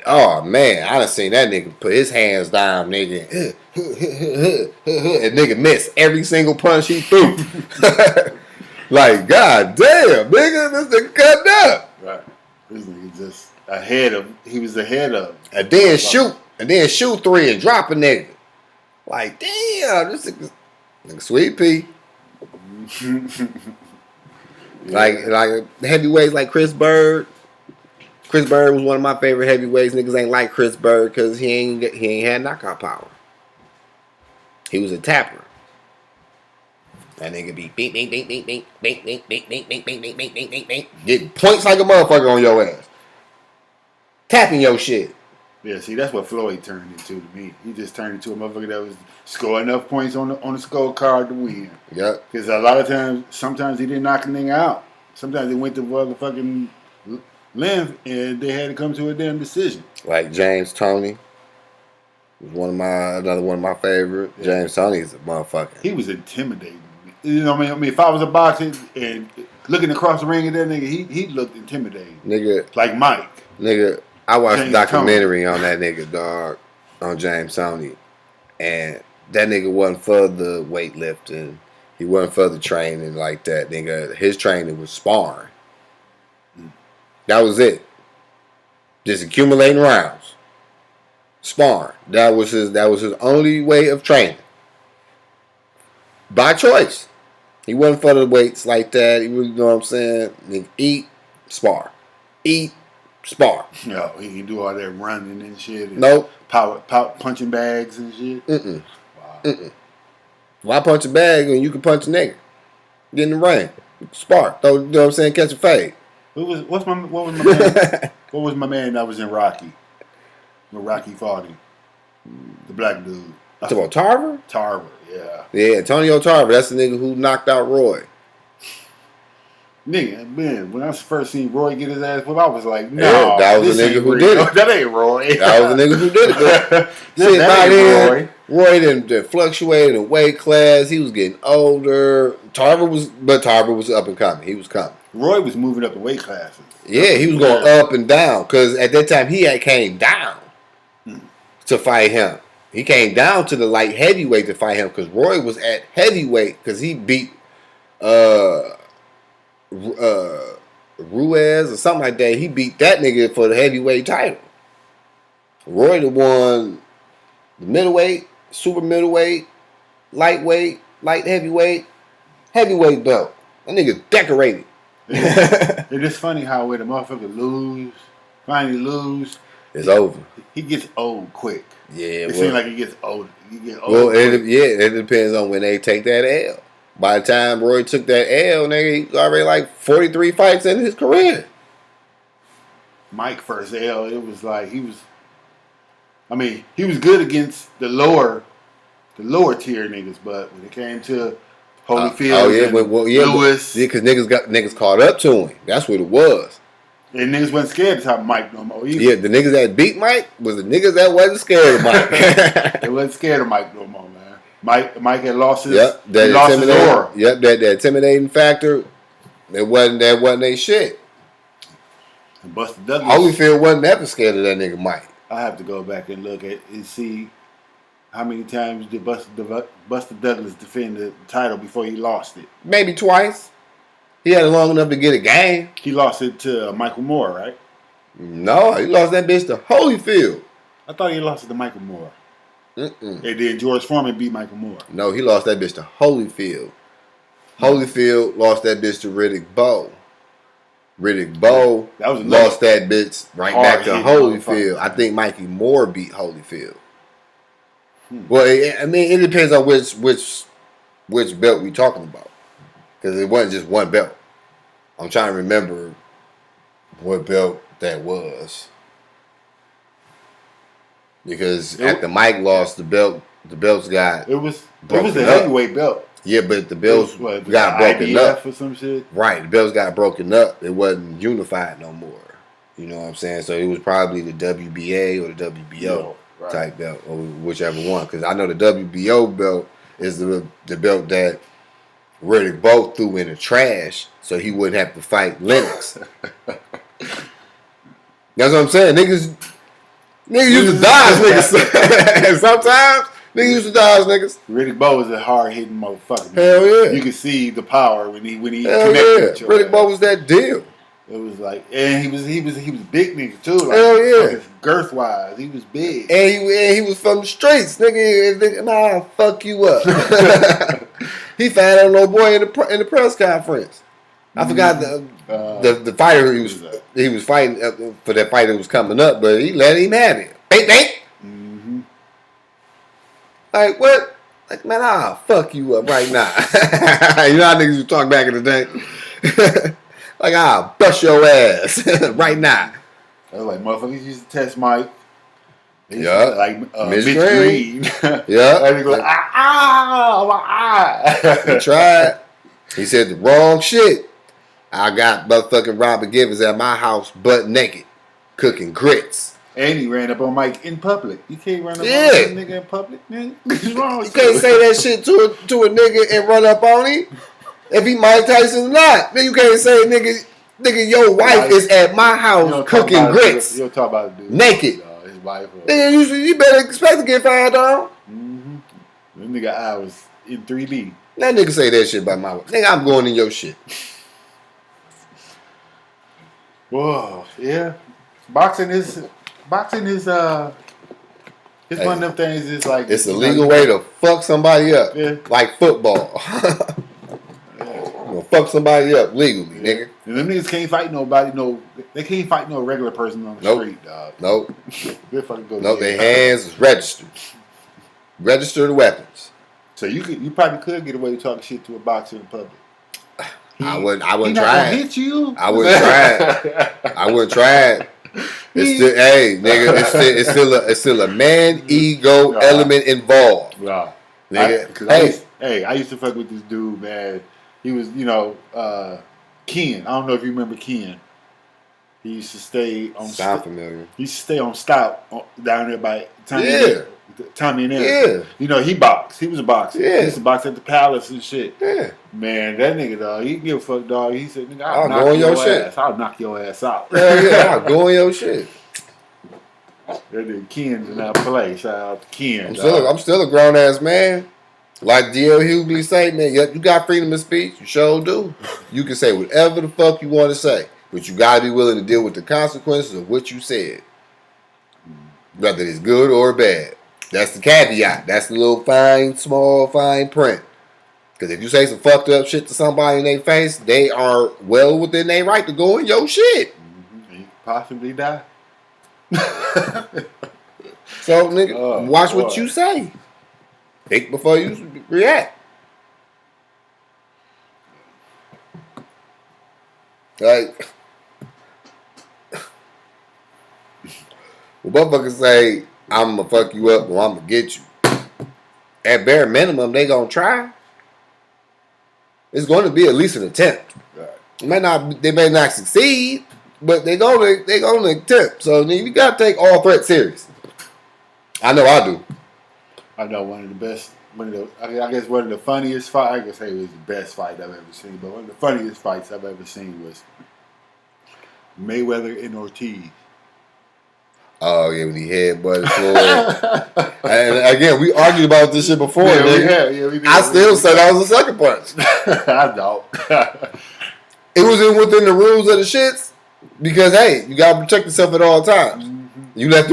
Oh man, I done seen that nigga put his hands down, nigga. And nigga missed every single punch he threw. Like, god damn, nigga, this nigga cut up. Right. This nigga just he was ahead of. And then shoot 3 and drop a nigga. Like, damn, this nigga Sweet Pea. Like heavyweights like Chris Bird. Chris Bird was one of my favorite heavyweights. Niggas ain't like Chris Bird because he ain't had knockout power. He was a tapper. That nigga be bing, bing, bing, bing, bing, bing, bing, bing, bing, bing, bing, bing, bing, bing, bing, bing. Getting points like a motherfucker on your ass. Tapping your shit. Yeah, see, that's what Floyd turned into to me. He just turned into a motherfucker that was scoring enough points on the scorecard to win. Yep. Because a lot of times, sometimes he didn't knock a nigga out. Sometimes they went to motherfucking length and they had to come to a damn decision. Like James Toney. Another one of my favorites. Yeah. James Toney is a motherfucker. He was intimidating. You know what I mean? If I was a boxer and looking across the ring at that nigga, he looked intimidating. Nigga. Like Mike. Nigga, I watched a documentary on that nigga, dog, on James Toney. And that nigga wasn't for the weightlifting. He wasn't for the training like that, nigga. His training was sparring. That was it. Just accumulating rounds. Sparring. That was his only way of training. By choice. He wasn't for the weights like that. He was, you know what I'm saying? Nigga, eat, spar. Eat, spar. No, he can do all that running and shit. And nope. Power punching bags and shit. Mm-mm. Wow. Mm-mm. Why punch a bag when you can punch a nigga? Get in the ring. Spar. You know what I'm saying? Catch a fade. What was my man? What was my man that was in Rocky? When Rocky fought him? The black dude. Talk about Tarver? Tarver, yeah. Yeah, Antonio Tarver. That's the nigga who knocked out Roy. Nigga, man, when I first seen Roy get his ass whooped, I was like, no, yeah, that was the nigga who did it. That ain't Roy. That was the nigga who did it. Shit, by then, Roy didn't fluctuate in weight class. He was getting older. Tarver was up and coming. He was coming. Roy was moving up the weight classes. Yeah, he was going up and down because at that time he had came down to fight him. He came down to the light heavyweight to fight him because Roy was at heavyweight because he beat Ruiz or something like that. He beat that nigga for the heavyweight title. Roy won the middleweight, super middleweight, lightweight, light heavyweight, heavyweight belt. That nigga decorated. It is funny how when a motherfucker finally lose, it's over. He gets old quick. Yeah, it seems like he gets old. It depends on when they take that L. By the time Roy took that L, nigga, he was already like 43 fights in his career. Mike first L, it was like he was good against the lower tier niggas, but when it came to Holyfield, Lewis, because niggas caught up to him. That's what it was. And niggas wasn't scared to top Mike no more either. Yeah, the niggas that beat Mike was the niggas that wasn't scared of Mike. They wasn't scared of Mike no more, man. Mike had lost his, his aura. Yep, that intimidating factor. That wasn't they shit. And Buster Douglas. Holyfield wasn't ever scared of that nigga Mike. I have to go back and look at and see how many times did Buster Douglas defend the title before he lost it. Maybe twice. He had it long enough to get a game. He lost it to Michael Moore, right? No, he lost that bitch to Holyfield. I thought he lost it to Michael Moore. And then George Foreman beat Michael Moore. No, he lost that bitch to Holyfield. Holyfield lost that bitch to Riddick Bowe. Riddick Bowe lost that bitch right back to Holyfield. I think Mikey Moore beat Holyfield. Well, it depends on which belt we talking about. Because it wasn't just one belt. I'm trying to remember what belt that was. Because after Mike lost the belts got it was a heavyweight belt. Yeah, but the belts got broken up or some shit. Right, the belts got broken up. It wasn't unified no more. You know what I'm saying? So it was probably the WBA or the WBO type belt, or whichever one. Because I know the WBO belt is the belt that Riddick Bowe threw in the trash so he wouldn't have to fight Lennox. That's what I'm saying. Niggas used to dodge niggas. Sometimes niggas used to dodge niggas. Riddick Bowe was a hard hitting motherfucker. Hell yeah. You could see the power when he Hell connected. Yeah. Riddick Bowe was that deal. It was like, and he was big nigga too. Like, hell yeah. Girth wise, he was big. And he was from the streets, nigga. Nah, fuck you up. He found out no boy in the press conference. I forgot the fighter he was fighting for that fight that was coming up, but he let him have it. Bang, bang. Mm-hmm. Like what? Like man, I'll fuck you up right now. You know how niggas was talking back in the day. Like I'll bust your ass right now. I was like motherfuckers used to test Mike. Yeah, like Mitch Green. Yeah, and he go my eye. He tried. He said the wrong shit. I got motherfucking Robert Givens at my house, butt naked, cooking grits. And he ran up on Mike in public. You can't run up on a nigga in public, man. What's wrong with you? Can't say that shit to a nigga and run up on him. If he Mike Tyson or not, then you can't say nigga, your wife is at my house cooking grits. You don't talk about it, dude. Naked. His wife. Nigga, you better expect to get fired on. Mm-hmm. That nigga eye was in 3D. That nigga say that shit about my wife. Nigga, I'm going in your shit. Whoa, yeah. Boxing is it's one of them things. It's like it's a legal way to fuck somebody up, like football. Fuck somebody up legally, nigga. And them niggas can't fight nobody. They can't fight no regular person on the street, dog. Nope. Nope. Their hands is registered. Register the weapons. So you probably could get away with talking shit to a boxer in public. I wouldn't try it. Hit you? I wouldn't try it. I wouldn't try it. It's still, hey, nigga, it's still a man ego element involved. Nah. Nigga, I used to fuck with this dude, man. He was, Ken. I don't know if you remember Ken. He used to stay on. Sound familiar. He used to stay on Stout down there by Tommy and Eric. Yeah. He boxed. He was a boxer. Yeah. He used to box at the Palace and shit. Yeah. Man, that nigga, dog, he give a fuck, dog. He said, nigga, I'll go on your shit. I'll knock your ass out. Yeah, I'll go on your shit. That nigga Ken did not play. Shout out to Ken. I'm still a grown ass man. Like D.L. Hughley say, man, you got freedom of speech. You sure do. You can say whatever the fuck you want to say. But you got to be willing to deal with the consequences of what you said. Whether it's good or bad. That's the caveat. That's the little small fine print. Because if you say some fucked up shit to somebody in their face, they are well within their right to go in your shit. Mm-hmm. You possibly die. So, nigga, watch what you say. Think before you react. Like, well, motherfuckers say, I'm going to fuck you up or I'm going to get you. At bare minimum, they going to try. It's going to be at least an attempt. Right. They may not succeed, but they're going to attempt. So, you got to take all threats serious. I know I do. I know one of the funniest fights. I guess it was the best fight I've ever seen, but one of the funniest fights I've ever seen was Mayweather and Ortiz. Oh yeah, when he headbutted Floyd. And again, we argued about this shit before. Yeah, we did. I still said that was a sucker punch. I don't. It was within the rules of the shits because hey, you gotta protect yourself at all times. You gave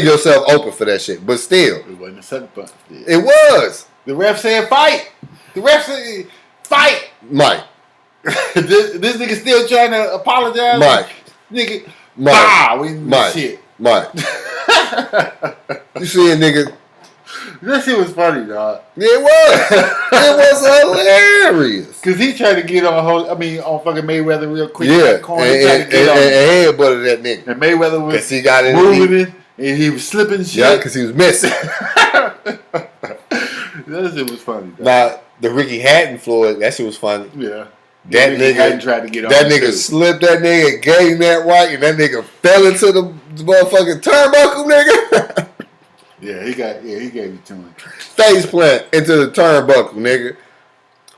yourself open for that shit, but still. It wasn't a sucker punch. It was. The ref said fight. The ref said fight. Mike. this nigga still trying to apologize. Mike. Nigga. Mike. Shit. Mike. You see a nigga. That shit was funny, dog. It was. It was hilarious. Cause he tried to get on fucking Mayweather real quick. Yeah, and headbutted that nigga. And Mayweather was he got in moving and he was slipping shit. Yeah, because he was missing. That shit was funny, dog. Now, the Ricky Hatton Floyd, that shit was funny. Yeah. That nigga hadn't tried to get on. That nigga slipped that nigga, gave him that right, and that nigga fell into the motherfucking turnbuckle, nigga. Yeah, he gave it to him. Face plant into the turnbuckle, nigga.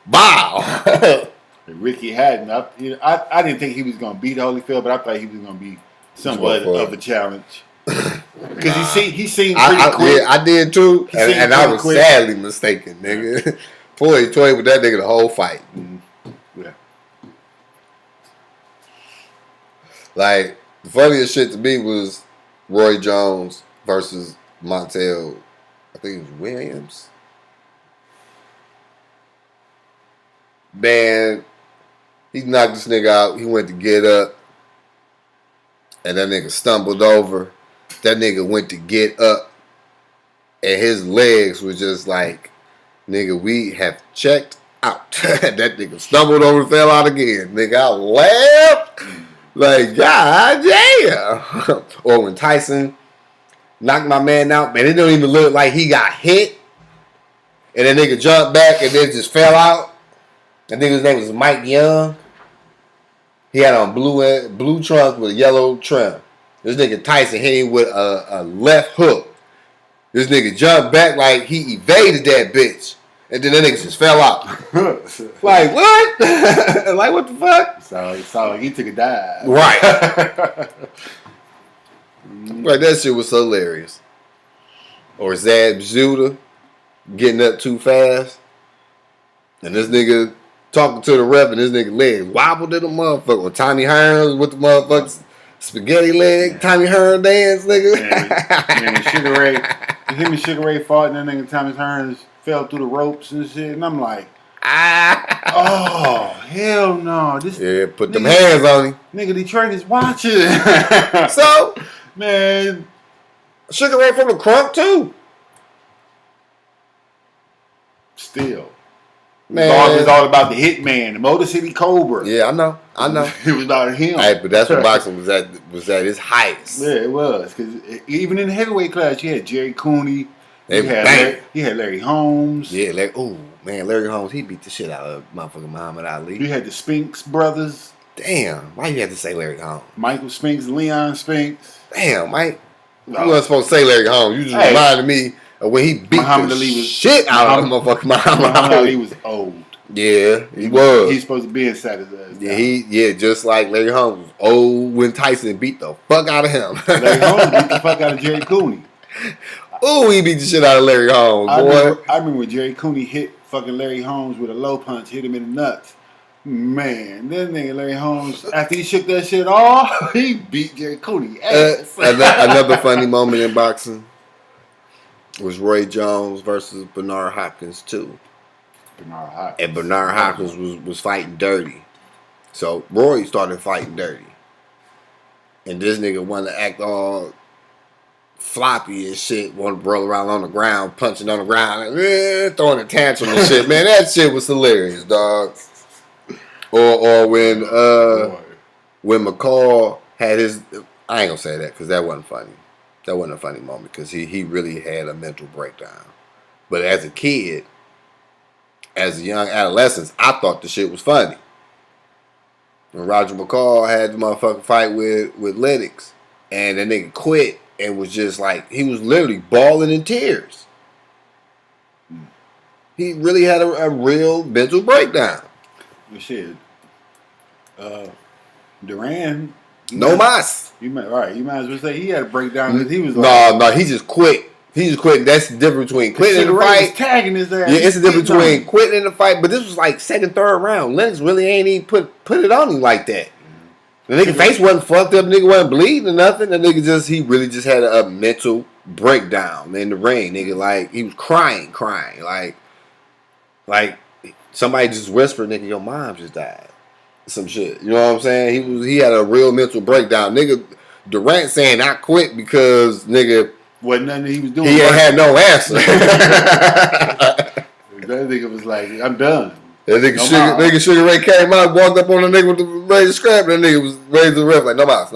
Wow. Ricky Hatton, I didn't think he was gonna beat Holyfield, but I thought he was gonna be somewhat of a challenge. Because he seemed pretty quick. Yeah, I did too, and I was sadly mistaken, nigga. Boy, he toyed with that nigga the whole fight. Mm-hmm. Yeah. Like, the funniest shit to me was Roy Jones versus Montel, I think it was Williams. Man, He knocked this nigga out. He went to get up, and that nigga stumbled over. That nigga went to get up, and his legs were just like, nigga, we have checked out. That nigga stumbled over and fell out again. Nigga, I laughed like, God damn. Or when Tyson knocked my man out, man, it don't even look like he got hit. And that nigga jumped back and then just fell out. I think his name was Mike Young. He had on blue trunks with a yellow trim. This nigga Tyson hit him with a left hook. This nigga jumped back like he evaded that bitch. And then that nigga just fell out. Like, what? Like, what the fuck? So he took a dive. Right. Like, that shit was hilarious. Or Zab Judah getting up too fast. And this nigga talking to the ref and this nigga legs wobbled in the motherfucker. Or Tommy Hearns with the motherfuckers spaghetti leg, Tommy Hearns dance, nigga. And Sugar Ray, him and Sugar Ray fought, and that nigga Tommy Hearns fell through the ropes and shit. And I'm like, oh, hell no. This put them hands on him. Nigga, Detroit is watching. So, man, Sugar Ray from the crunk too. Still. Man. It was all about the Hitman, the Motor City Cobra. Yeah, I know. It was about him. Hey, but that's when boxing was at its heights. Yeah, it was. Because even in the heavyweight class, you had Jerry Cooney. You had Larry Holmes. Yeah, Larry Holmes, he beat the shit out of motherfucking Muhammad Ali. You had the Spinks brothers. Damn, why you had to say Larry Holmes? Michael Spinks, Leon Spinks. Damn, Mike. You wasn't supposed to say Larry Holmes. You just reminded me of when he beat Muhammad the Ali was, shit out of motherfucking Muhammad Ali. Was old. Yeah, he was. He's supposed to be inside his ass. Yeah, just like Larry Holmes was old when Tyson beat the fuck out of him. Larry Holmes beat the fuck out of Jerry Cooney. Ooh, he beat the shit out of Larry Holmes, boy. I remember when Jerry Cooney hit fucking Larry Holmes with a low punch, hit him in the nuts. Man, that nigga Larry Holmes, after he shook that shit off, he beat Jerry Cooney ass. Another funny moment in boxing was Roy Jones versus Bernard Hopkins too. And Bernard Hopkins was fighting dirty. So Roy started fighting dirty. And this nigga wanted to act all floppy and shit, wanted to roll around on the ground, punching on the ground, throwing a tantrum and shit. Man, that shit was hilarious, dog. Or when McCall had his, I ain't gonna say that because that wasn't funny. That wasn't a funny moment because he really had a mental breakdown. But as a kid, as a young adolescent, I thought the shit was funny. When Roger McCall had the motherfucking fight with Lennox, and the nigga quit and was just like, he was literally bawling in tears. He really had a real mental breakdown. Shit. Duran. No mas. You might as well say he had a breakdown because he was like, no, he just quit. He just quit. That's the difference between quitting in the fight. Tagging his ass. Yeah, it's the difference between quitting in the fight. But this was like second, third round. Lennox really ain't even put it on him like that. The nigga face wasn't fucked up. The nigga wasn't bleeding or nothing. The nigga he really just had a mental breakdown in the ring. Nigga, like he was crying, like somebody just whispered, nigga, your mom just died. Some shit. You know what I'm saying? He had a real mental breakdown. Nigga, Durant saying I quit because nigga wasn't nothing he was doing. He ain't had no answer. That nigga was like, I'm done. That nigga Sugar Ray came out, walked up on the nigga with the ready to scrap, and that nigga was ready to ref like, no mas.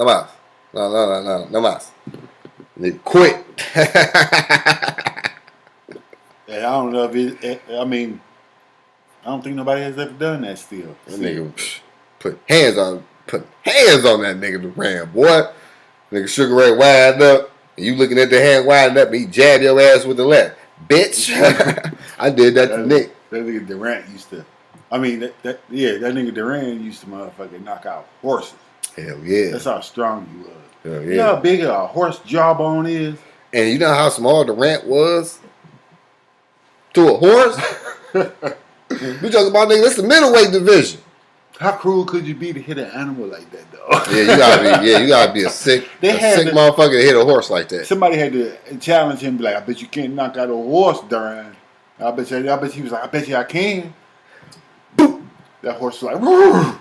No mas. Nigga quit. And I don't know if I don't think nobody has ever done that still. That nigga put hands on that nigga Durant, boy. Nigga Sugar Ray wind up, and you looking at the hand wind up, and he jabbed your ass with the left. Bitch. I did that to Nick. That nigga Durant used to, that nigga Durant used to motherfucking knock out horses. Hell yeah. That's how strong he was. Hell yeah. You know how big a horse jawbone is? And you know how small Durant was? To a horse? We talking about, nigga, that's the middleweight division. How cruel could you be to hit an animal like that, though? you gotta be a sick motherfucker to hit a horse like that. Somebody had to challenge him, be like, I bet you can't knock out a horse, Durant. I bet he was like, I bet you I can. Boop. That horse was like, Roo!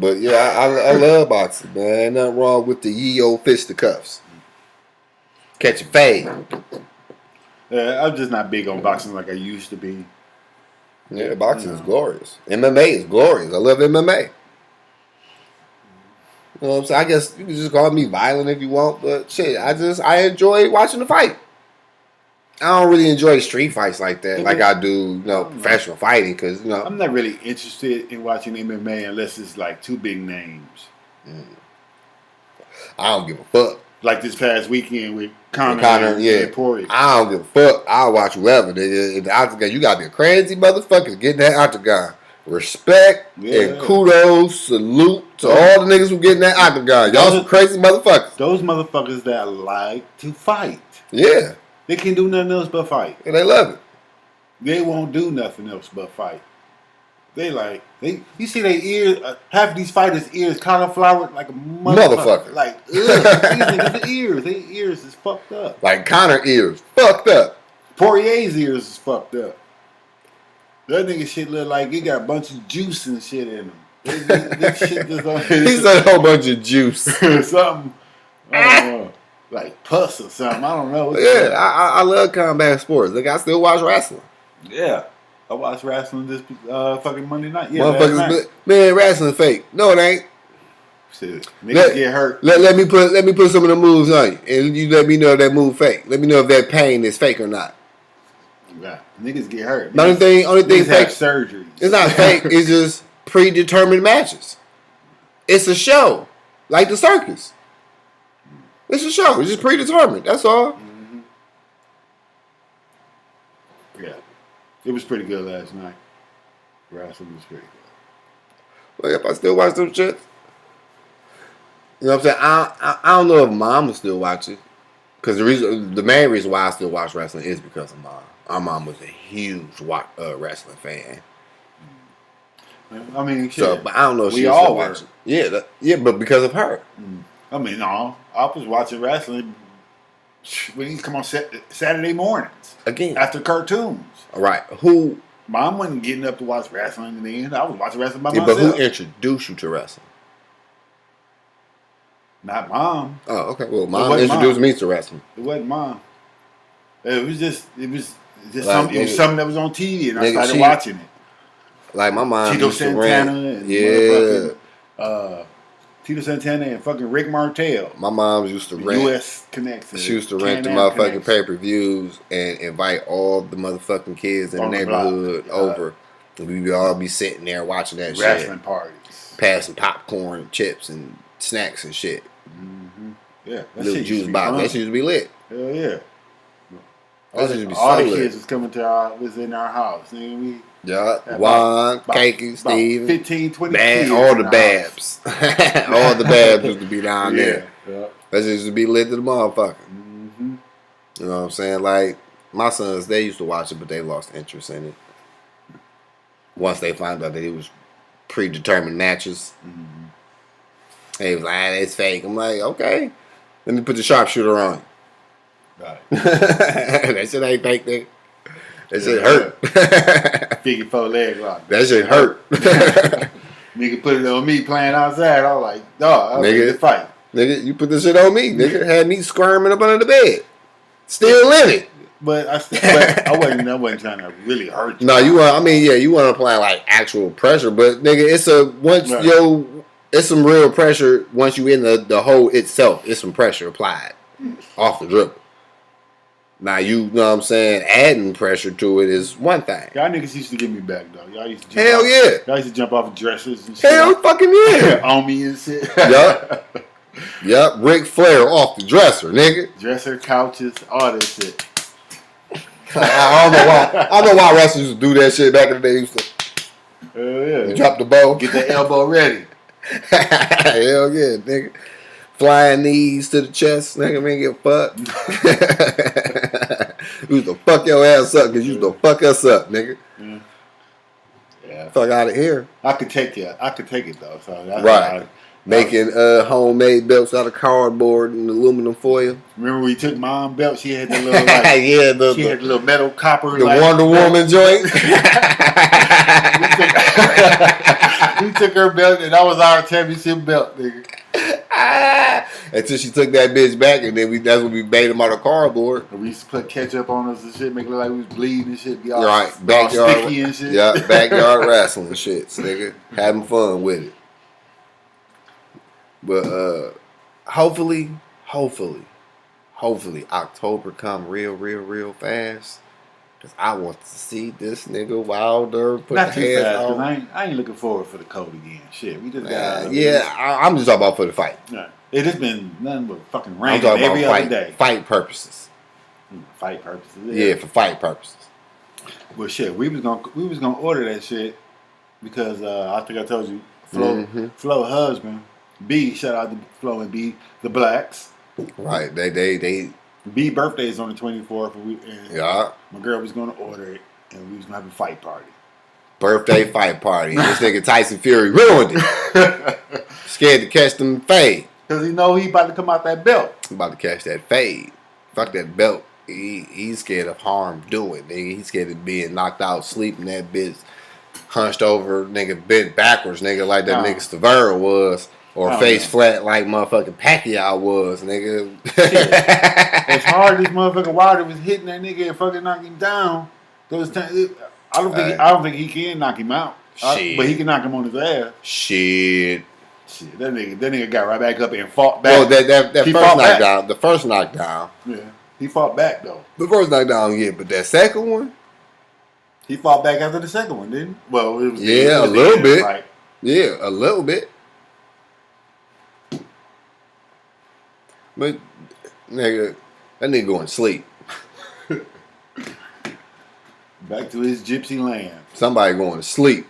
But yeah, I love boxing, man. Ain't nothing wrong with the ye-yo fisticuffs. Catch a fade. I'm just not big on boxing like I used to be. Yeah, boxing is glorious. MMA is glorious. I love MMA. You know what I'm saying? I guess you can just call me violent if you want, but shit, I enjoy watching the fight. I don't really enjoy street fights like that, like I do, professional fighting, because I'm not really interested in watching MMA unless it's like two big names. I don't give a fuck. Like this past weekend with Conor and Poirier. I don't give a fuck. I'll watch whoever. In the octagon, you gotta be a crazy motherfucker to get in that octagon. Respect and kudos, salute to all the niggas who get in that octagon. Y'all some crazy motherfuckers. Those motherfuckers that like to fight. Yeah. They can't do nothing else but fight. And they love it. They won't do nothing else but fight. You see their ears, half of these fighters' ears cauliflower like a motherfucker. Like, the ears is fucked up. Like Conor ears, fucked up. Poirier's ears is fucked up. That nigga shit look like he got a bunch of juice and shit in him. This shit just on he said a whole bunch of juice. Something. I don't know. Like pus or something. I don't know. Yeah, I love combat sports. Like, I still watch wrestling. Yeah. I watched wrestling this fucking Monday night. Yeah, motherfuckers, man, wrestling fake. No, it ain't. Shit, niggas get hurt. Let me put some of the moves on you, and you let me know if that move fake. Let me know if that pain is fake or not. Yeah, niggas get hurt. The only thing fake surgery. It's not fake. It's just predetermined matches. It's a show, like the circus. It's a show. It's just predetermined. That's all. Mm-hmm. Yeah. It was pretty good last night. Wrestling was pretty good. Well, if I still watch them shit, you know what I'm saying? I don't know if Mom will still watch it, because the main reason why I still watch wrestling is because of Mom. Our mom was a huge wrestling fan. I mean, shit. So, but I don't know if she'll still watch it. Yeah, but because of her. I mean, no, I was watching wrestling when he come on Saturday mornings again after cartoons. Right. Mom wasn't getting up to watch wrestling then. I was watching wrestling by myself. But who introduced you to wrestling? Not Mom. Oh, okay. Well, Mom introduced me to wrestling. It wasn't Mom. It was just something that was on TV, and I started watching it. Like my mom Tito Santana and Tito Santana and fucking Rick Martel. My mom used to rent U.S. Connects. She used to rent the motherfucking pay-per-views and invite all the motherfucking kids in the neighborhood over. And we would all be sitting there watching that shit. Wrestling parties. Passing popcorn, chips, and snacks and shit. Mm-hmm. Yeah. That little juice box. That shit used to be lit. Hell yeah. All the kids was in our house. Juan, Cakey, Steve, 15, 20 kids. All the Babs. All the Babs used to be down there. Yeah. That used to be lit to the motherfucker. Mm-hmm. You know what I'm saying? Like, my sons, they used to watch it, but they lost interest in it. Once they found out that it was predetermined matches. Mm-hmm. They was like, it's fake. I'm like, okay. Let me put the sharpshooter on. Right. That shit ain't fake, nigga. That shit hurt. Figure 4 leg lock. That shit hurt. Nigga put it on me playing outside. I was like, dog, I was ready to fight. Nigga, you put this shit on me. Nigga had me squirming up under the bed. Still in it. But I wasn't trying to really hurt you. No, you want to apply like actual pressure, but nigga, it's some real pressure once you in the hole itself. It's some pressure applied off the dribble. Now, you know what I'm saying, adding pressure to it is one thing. Y'all niggas used to get me back, though. Y'all used to Y'all used to jump off of dressers and shit. Hell fucking yeah. On me and shit. Yup. Ric Flair off the dresser, nigga. Dresser, couches, all that shit. I don't know why wrestlers used to do that shit back in the day. Used to drop the bow. Get that elbow ready. Hell yeah, nigga. Flying knees to the chest, nigga, man, get fucked. You used to fuck your ass up because you used to fuck us up, nigga. Yeah. Fuck out of here. I could take it though. So right. Making homemade belts out of cardboard and aluminum foil. Remember we took Mom's belt? She had the little she had the little metal copper. The Wonder Woman joint. He took her belt, and that was our championship belt, nigga. Until she took that bitch back, and then that's when we made him out of cardboard. And we used to put ketchup on us and shit, make it look like we was bleeding and shit. Be all, right, backyard, all sticky and shit. Yeah, backyard wrestling shits, nigga. Having fun with it. But hopefully, October come real fast. Cause I want to see this nigga Wilder put not the too hands fast, on. I ain't looking forward for the cold again. Shit, we just got. I'm just talking about for the fight. Nah, it has been nothing but fucking rain every other day. Fight purposes. Fight purposes. Yeah, for fight purposes. Well, shit, we was gonna order that shit because I think I told you, Flo husband B. Shout out to Flo and B, the Blacks. Right, they. B birthday is on the 24th, and yeah. My girl was gonna order it, and we was gonna have a fight party. Birthday fight party. This nigga Tyson Fury ruined it. Scared to catch them fade. Cause he know he about to come out that belt. He about to catch that fade. Fuck that belt. He's scared of harm doing. Nigga, he's scared of being knocked out, sleeping that bitch, hunched over, nigga, bent backwards, nigga, like that nigga Stavera was. Or face flat like motherfucking Pacquiao was, nigga. As hard as motherfucking Wilder was hitting that nigga and fucking knocking him down, those times, I don't think he can knock him out. But he can knock him on his ass. Shit. That nigga got right back up and fought back. Well, that first knockdown, the first knockdown. Yeah, he fought back though. The first knockdown, yeah, but that second one, he fought back after the second one, didn't he? Well, it was a little bit. Right? Yeah, a little bit. But nigga, that nigga going to sleep. Back to his gypsy land. Somebody going to sleep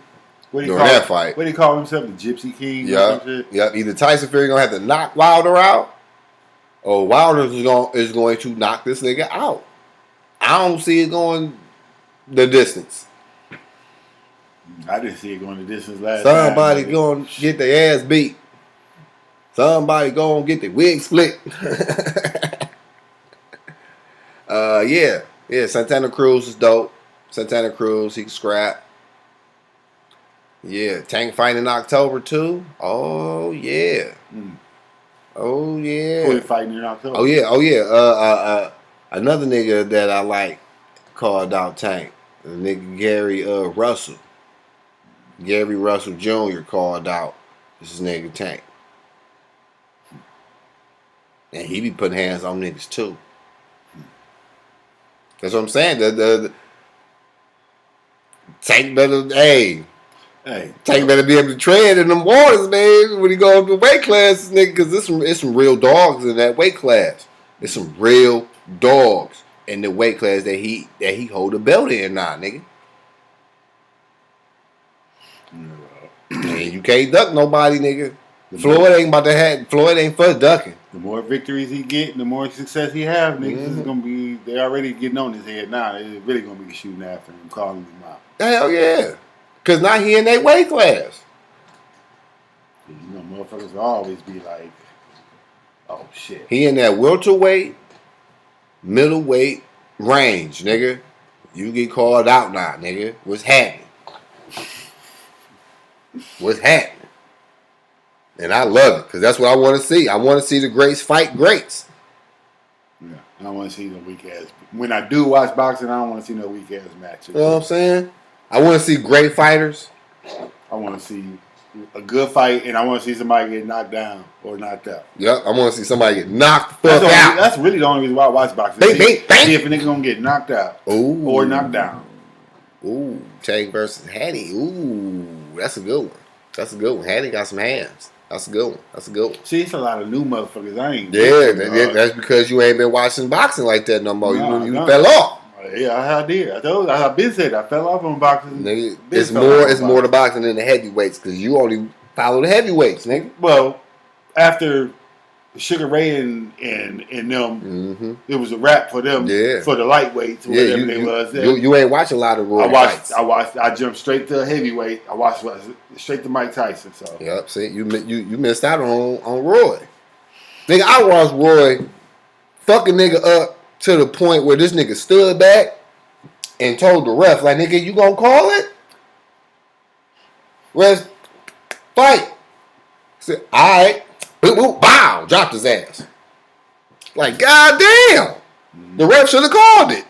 during that fight. What do he call himself? The Gypsy King? Yep. Either Tyson Fury gonna have to knock Wilder out, or Wilder is going to knock this nigga out. I don't see it going the distance. I didn't see it going the distance last Somebody going to get their ass beat. Somebody go and get the wig split. Yeah. Santana Cruz is dope. Santana Cruz, he can scrap. Yeah, Tank fighting in October too. Oh yeah. Oh yeah. Who fighting in October? Oh yeah. Another nigga that I like called out Tank. The nigga Gary Russell. Gary Russell Jr. called out this is nigga Tank. And he be putting hands on niggas too. That's what I'm saying. The Tank better, Tank better be able to tread in them waters, man. When he go up to weight classes, nigga, because it's some real dogs in that weight class. There's some real dogs in the weight class that he hold a belt in now, nigga. And you can't duck nobody, nigga. Floyd ain't for ducking. The more victories he get, the more success he have, niggas is gonna be. They already getting on his head now. They really gonna be shooting after him, calling him out. Hell yeah, cause now he in that weight class. You know, motherfuckers will always be like, "Oh shit." He in that welterweight, middleweight range, nigga. You get called out now, nigga. What's happening? What's happening? And I love it because that's what I want to see. I want to see the greats fight greats. Yeah, I don't want to see no weak ass. When I do watch boxing, I don't want to see no weak ass matches. You know what I'm saying? I want to see great fighters. I want to see a good fight, and I want to see somebody get knocked down or knocked out. Yep, I want to see somebody get knocked the fuck out. That's really the only reason why I watch boxing. See if a nigga gonna get knocked out or knocked down. Ooh, Tank versus Hattie. Ooh, that's a good one. That's a good one. Hattie got some hands. That's a good one. See, it's a lot of new motherfuckers. I ain't. Yeah, that's because you ain't been watching boxing like that no more. You fell off. Yeah, I did. I told you. I've been said I fell off on boxing. Nigga, it's more to boxing than the heavyweights because you only follow the heavyweights, nigga. Well, after Sugar Ray and them, it was a wrap for them. Yeah. For the lightweights, whatever they was. You ain't watch a lot of Roy fights. I jumped straight to a heavyweight. I watched straight to Mike Tyson. So yep. See, you missed out on Roy. Nigga, I watched Roy fuck a nigga up to the point where this nigga stood back and told the ref, like, nigga, you gonna call it? Rest, fight. Said, all right. Boop, boop, bow. Dropped his ass. Like, goddamn. The ref should have called it.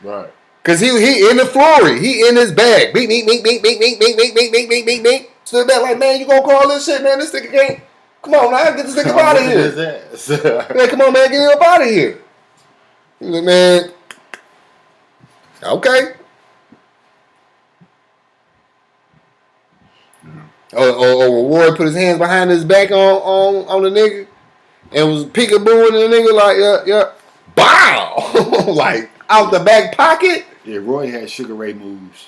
Right. Cause he in the flooring. He in his bag. Beat, beat, beat, beat, beat, beat, beat, beat, beat, beat, beat, beat, beat. Stood back like, man, you gonna call this shit, man? This nigga can't. Come on, man, get this nigga out of here. Man, come on, man, get him up out of here. He's like, man, okay. Oh, Roy put his hands behind his back on the nigga and was peekabooing the nigga like, yeah. Bow! Like, out the back pocket. Yeah, Roy had Sugar Ray moves.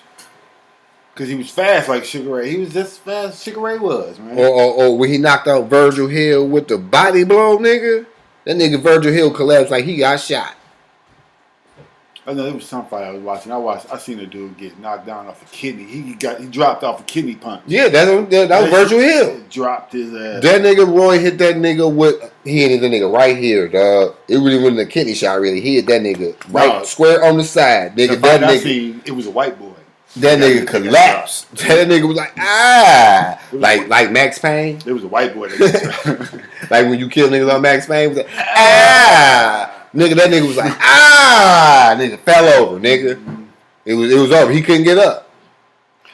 Because he was fast like Sugar Ray. He was just as fast as Sugar Ray was, man. Or when he knocked out Virgil Hill with the body blow, nigga. That nigga Virgil Hill collapsed like he got shot. I know there was some fight I was watching. I seen a dude get knocked down off a kidney. He dropped off a kidney punch. Yeah, that was Virgil Hill. Dropped his ass. That nigga Roy hit that nigga with he hit the nigga right here, dog. It really wasn't a kidney shot, really. He hit that nigga right square on the side, nigga. That nigga. Seen, it was a white boy. That nigga collapsed. That nigga was like, like Max Payne. It was a white boy. Like when you kill niggas on Max Payne, it was like, nigga. That nigga was like, nigga fell over, nigga. It was over. He couldn't get up.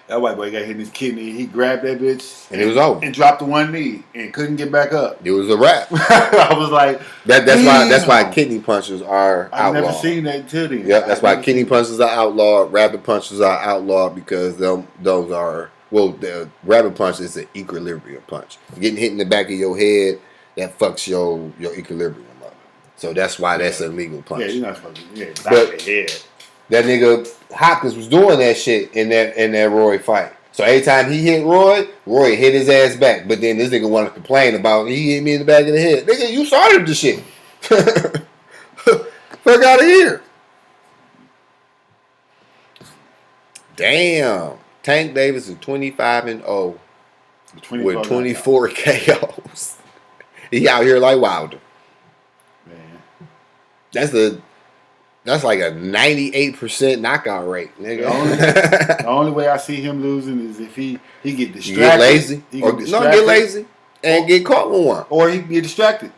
That white boy got hit in his kidney. He grabbed that bitch and it was over. And dropped to one knee and couldn't get back up. It was a wrap. I was like, that's why kidney punches are outlawed. I've never seen that until then. Yep, that's why kidney punches are outlawed. Rapid punches are outlawed because those are the rapid punch is an equilibrium punch. Getting hit in the back of your head that fucks your equilibrium up. So that's why that's a legal punch. Yeah, you're not supposed to. But that nigga Hopkins was doing that shit in that Roy fight. So every time he hit Roy hit his ass back. But then this nigga wanted to complain about he hit me in the back of the head. Nigga, you started the shit. Fuck out of here. Damn. Tank Davis is 25-0 with 24 KOs. He out here like Wilder. Man. That's like a 98% knockout rate, nigga. The only way I see him losing is if he get distracted. Get lazy. Get lazy and get caught with one. Or he can get distracted.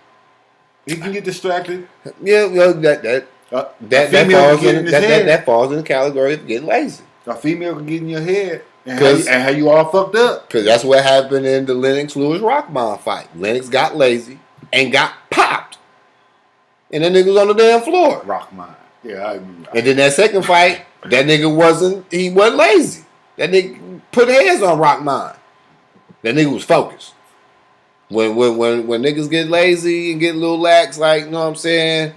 He can get distracted. Yeah, well, that falls in the category of getting lazy. A female can get in your head and have you all fucked up. Because that's what happened in the Lennox-Lewis-Rockmont fight. Lennox got lazy and got popped. And that nigga was on the damn floor. Rockmont. Yeah, I remember. And then that second fight, that nigga wasn't lazy. That nigga put hands on Rockmont. That nigga was focused. When niggas get lazy and get a little lax, like, you know what I'm saying,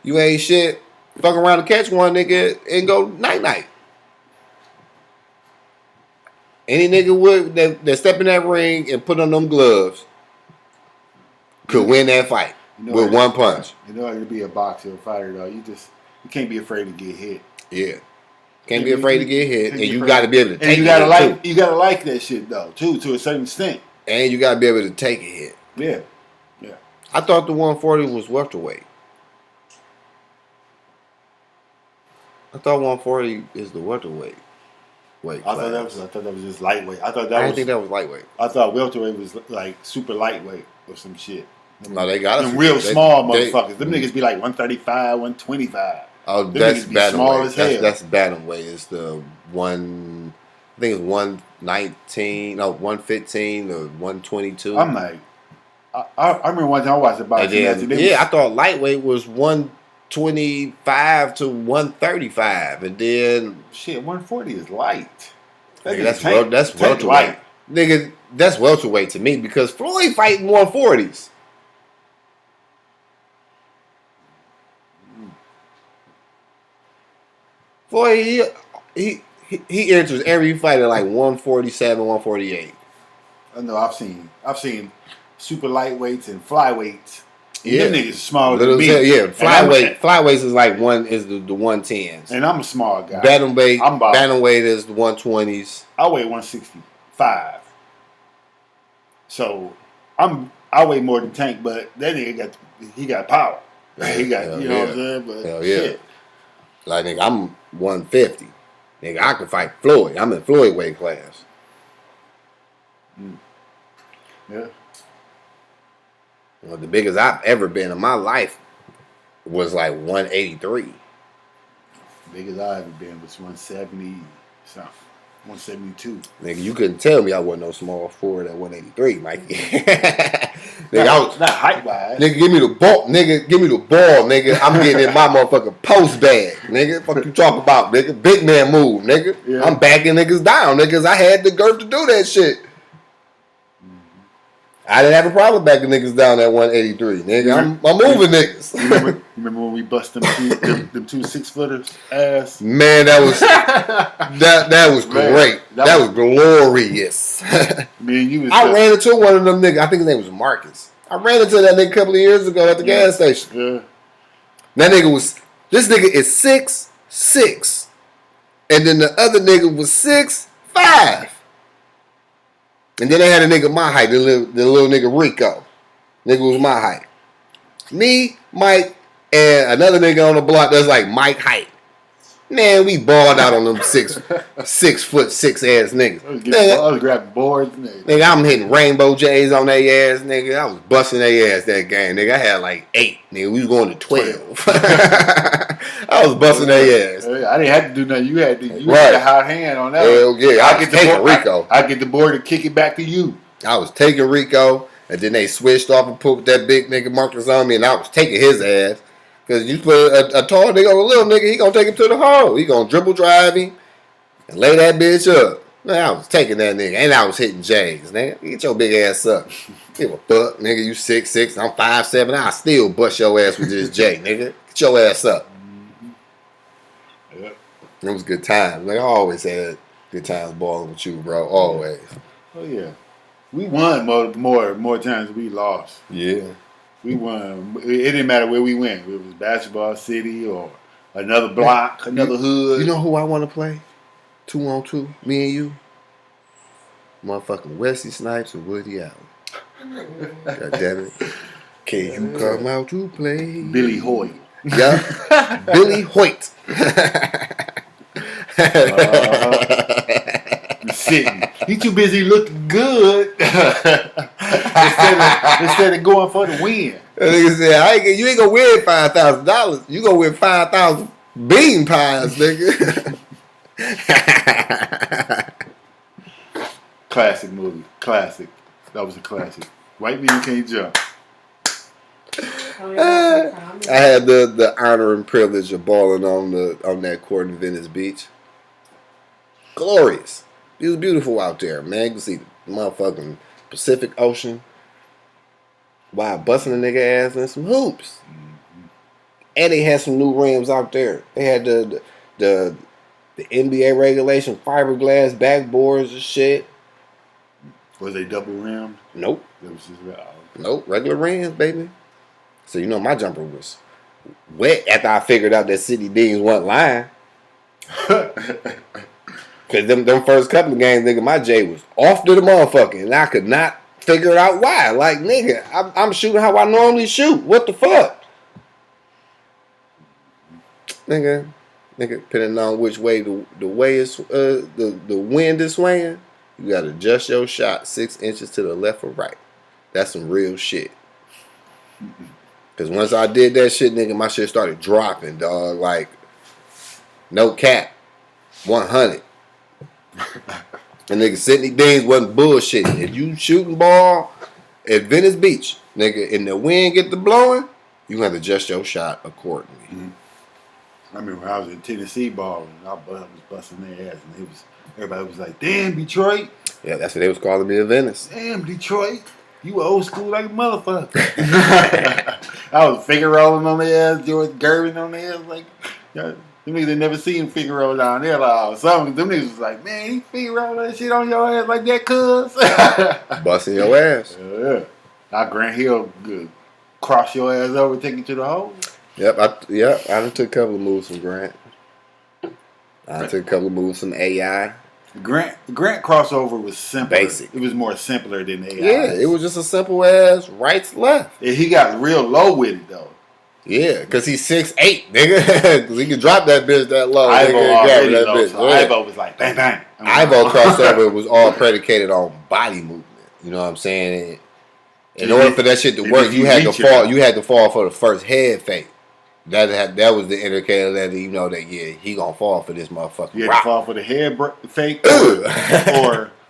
you ain't shit, fuck around and catch one nigga and go night-night. Any nigga that step in that ring and put on them gloves could win that fight with one punch. You know, to be a boxer or fighter, though, you can't be afraid to get hit. Yeah. Can't be afraid to get hit, and you got to be able to take it. And you gotta like that shit though, too, to a certain extent. And you got to be able to take a hit. Yeah. I thought the 140 was welterweight. I thought 140 is the welterweight. I thought that was just lightweight. I didn't think that was lightweight. I thought welterweight was like super lightweight or some shit. No, they got them real small motherfuckers. Them niggas be like 135, 125. Oh, that's bantamweight. That's bantamweight. It's the one. I think it's 119. No, 115 or 122. I'm like, I remember one time I watched about I thought lightweight was 125 to 135, and then shit, 140 is light. That's welterweight. Nigga, that's welterweight to me because Floyd fighting 140s. Floyd, he enters every fight at like 147, 148. I know. I've seen super lightweights and flyweights. Yeah, them niggas smaller than me. Yeah, flyweights is like the 110s. And I'm a small guy. Bantamweight is the 120s. I weigh 165. So I weigh more than Tank, but that nigga got power. He got you know what I'm saying? But shit. Like nigga, I'm 150. Nigga, I can fight Floyd. I'm in Floyd weight class. Yeah. Well, the biggest I've ever been in my life was like 183. Biggest I ever been was 170 something. 172. Nigga, you couldn't tell me I wasn't no small forward at 183, Mikey. Nigga, I was not height wise. Nigga, give me the ball. Nigga, give me the ball, nigga. I'm getting in my motherfucking post bag, nigga. Fuck you talking about, nigga? Big man move, nigga. Yeah. I'm backing niggas down, niggas. I had the girth to do that shit. I didn't have a problem backing niggas down at 183, nigga. I'm moving niggas. Remember when we bust them two 6-footers ass? Man, that was that was great. That was glorious. Man, you was I ran into one of them niggas. I think his name was Marcus. I ran into that nigga a couple of years ago at the gas station. Yeah. That nigga this nigga is 6'6", and then the other nigga was 6'5". And then they had a nigga my height, the little nigga Rico. Nigga was my height. Me, Mike, and another nigga on the block that's like Mike height. Man, we balled out on them 6'6" ass niggas. I was grabbing boards. Nigga, I'm hitting rainbow J's on their ass, nigga. I was busting their ass that game, nigga. I had like 8, nigga. We was going to 12. I was busting their ass. I didn't have to do nothing. You had a hot hand on that. Hell yeah. I was taking Rico. I get the board and kick it back to you. I was taking Rico, and then they switched off and put that big nigga Marcus on me, and I was taking his ass. Because you put a tall nigga on a little nigga, he gonna take him to the hole. He gonna dribble drive him and lay that bitch up. Man, I was taking that nigga, and I was hitting J's, nigga. Get your big ass up. Give a fuck, nigga. You 6'6", I'm 5'7". I still bust your ass with this J, nigga. Get your ass up. Yep. It was good times. Like I always had good times balling with you, bro. Always. Oh yeah. We won more times than we lost. Yeah. We won. It didn't matter where we went. It was basketball city or another block, another hood. You know who I want to play? 2-on-2, me and you. Motherfucking Wesley Snipes and Woody Allen. God damn it. Can you come out to play? Billy Hoyt. Yeah. Billy Hoyt. Sitting. He too busy looking good instead of going for the win. Nigga said, you ain't gonna win $5,000. You gonna win 5,000 bean pies, nigga. Classic movie. Classic. That was a classic. White Man Can't Jump. I had the honor and privilege of balling on that court in Venice Beach. Glorious. It was beautiful out there, man. You can see the motherfucking Pacific Ocean while busting a nigga ass in some hoops. Mm-hmm. And they had some new rims out there. They had the NBA regulation fiberglass backboards and shit. Was they double rimmed? Nope. It was just nope, regular rims, baby. So you know my jumper was wet after I figured out that City Deans wasn't lying. Because them first couple of games, nigga, my J was off to the motherfucker. And I could not figure out why. Like, nigga, I'm shooting how I normally shoot. What the fuck? Nigga, depending on which way the way is the wind is swaying, you gotta adjust your shot 6 inches to the left or right. That's some real shit. Because once I did that shit, nigga, my shit started dropping, dog. Like, no cap. 100. And nigga, Sidney Deans wasn't bullshitting. If you shooting ball at Venice Beach, nigga, and the wind get to blowing, you have to adjust your shot accordingly. Mm-hmm. I remember when I was in Tennessee balling, I was busting their ass, and everybody was like, "Damn, Detroit." Yeah, that's what they was calling me in Venice. Damn, Detroit. You old school like a motherfucker. I was finger rolling on their ass, George Gervin on their ass, like, them niggas had never seen finger roll down there. Like, some of them niggas was like, man, you finger roll that shit on your ass like that, cuz. Busting your ass. Yeah. Now Grant Hill cross your ass over, take you to the hole. Yep, I done took a couple of moves from Grant. I took a couple of moves from AI. Grant crossover was simple. Basic. It was more simpler than AI. Yeah, it was just a simple ass right to left. And he got real low with it though. Yeah, because he's 6'8", nigga. Because he can drop that bitch that low. Ivo nigga, already that low, bitch. so Ivo was like, bang, bang. Ivo crossover was all predicated on body movement. You know what I'm saying? In order for that shit to work, you had to fall. You had to fall for the first head fake. That was the indicator that you know that he gonna fall for this motherfucker. You had to fall for the head fake,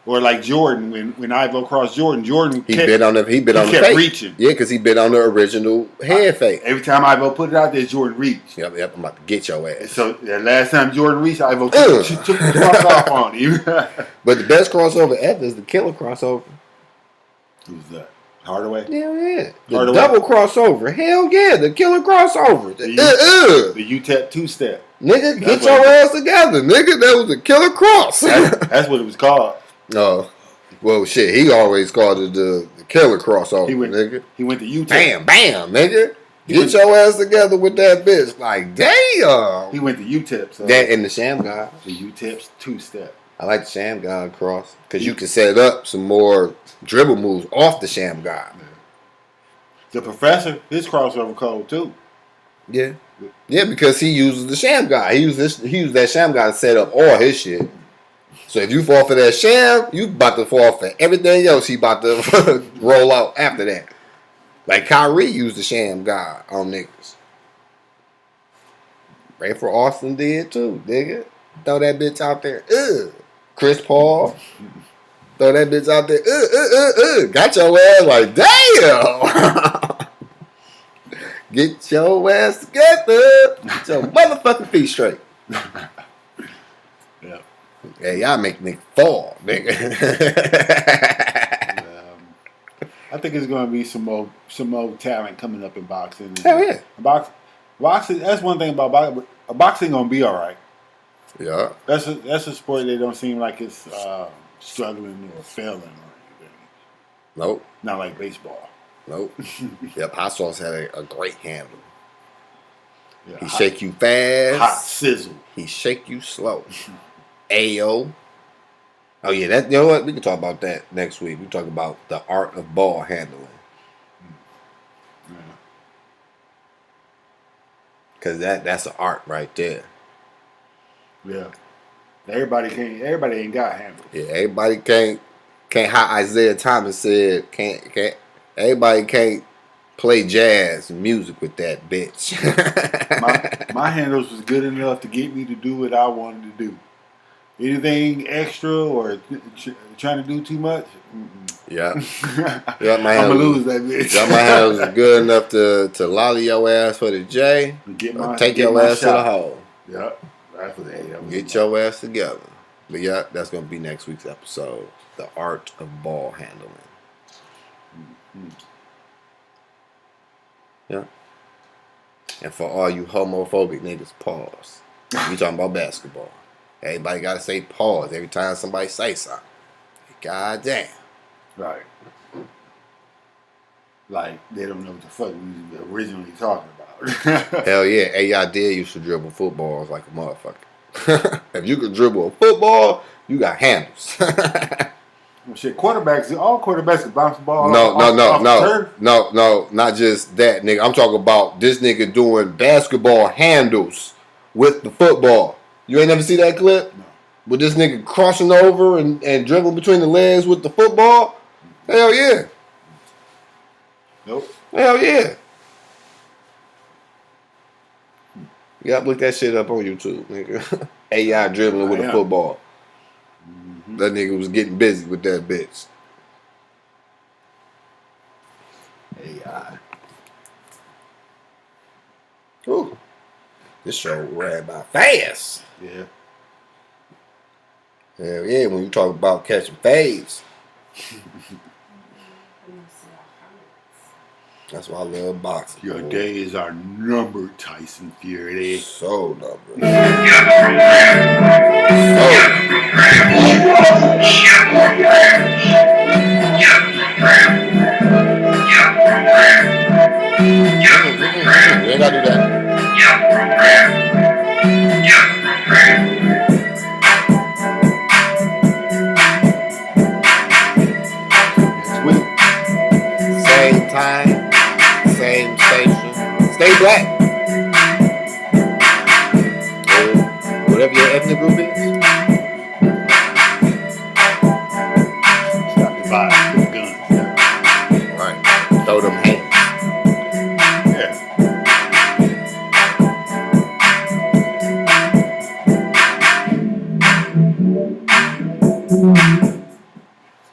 or like Jordan when Ivo crossed Jordan. He bit on the fake. Reaching. Yeah, because he bit on the original head fake. Every time Ivo put it out there, Jordan reached. Yep. I'm about to get your ass. So the last time Jordan reached, Ivo took the fuck off on him. But the best crossover ever is the killer crossover. Who's that? Hardaway? Hell yeah. The double crossover. Hell yeah. The killer crossover. The UTEP two-step. Nigga, get your ass together. Nigga, that was a killer cross. That's what it was called. Oh. Well, shit. He always called it the killer crossover, nigga. He went to UTEP. Bam, nigga. Get your ass together with that bitch. Like, damn. He went to UTEP. So that and the Sham God. The UTEP's two-step. I like the Sham God cross. Because you can set up some more dribble moves off the Sham God. Yeah. The professor, his crossover code too. Yeah. Yeah, because he uses the Sham God. He used that Sham God to set up all his shit. So if you fall for that Sham, you about to fall for everything else he about to roll out after that. Like Kyrie used the Sham God on niggas. Right for Austin did too, nigga. Throw that bitch out there. Chris Paul. Throw that bitch out there. Got your ass like, damn. Get your ass together. Get your motherfucking feet straight. Yeah. Hey, y'all make me fall, nigga. I think it's going to be some more talent coming up in boxing. Hell yeah. Boxing. That's one thing about boxing. Boxing going to be all right. Yeah. That's a sport that don't seem like it's struggling or failing or anything. Nope. Not like baseball. Nope. Yep. Hot Sauce had a great handle. Yeah, he shake you fast. Hot sizzle. He shake you slow. Ayo. Oh yeah, that, you know what? We can talk about that next week. We talk about the art of ball handling. Cause that's an art right there. Yeah. Everybody ain't got handles. Yeah, everybody can't how Isaiah Thomas said, everybody can't play jazz music with that bitch. my handles was good enough to get me to do what I wanted to do. Anything extra or trying to do too much? Yeah. I'm gonna lose that bitch. Yeah, my handles was good enough to lolly your ass for the J or take your ass to the hole. Yep. That's what they get your ass together. But yeah, that's gonna be next week's episode. The art of ball handling. Mm-hmm. Yeah. And for all you homophobic niggas, pause. We talking about basketball. Everybody gotta say pause every time somebody say something. God damn. Right. Like they don't know what the fuck we was originally talking about. Hell yeah. AI did used to dribble footballs like a motherfucker. If you could dribble a football, you got handles. Well, shit, all quarterbacks can bounce the ball. No, not just that, nigga. I'm talking about this nigga doing basketball handles with the football. You ain't never see that clip? No. With this nigga crossing over and dribbling between the legs with the football? Hell yeah. Nope. Hell yeah. Yep, look that shit up on YouTube, nigga. AI dribbling with a football. Mm-hmm. That nigga was getting busy with that bitch. AI. Ooh. This show ran by fast. Yeah. Hell yeah, when you talk about catching fades. That's why I love boxing. Your days are numbered, Tyson Fury. So numbered. You ain't gotta do that. Next week. Same time. Same station. Stay blessed. black, or whatever your ethnic group is. Stop the vibe.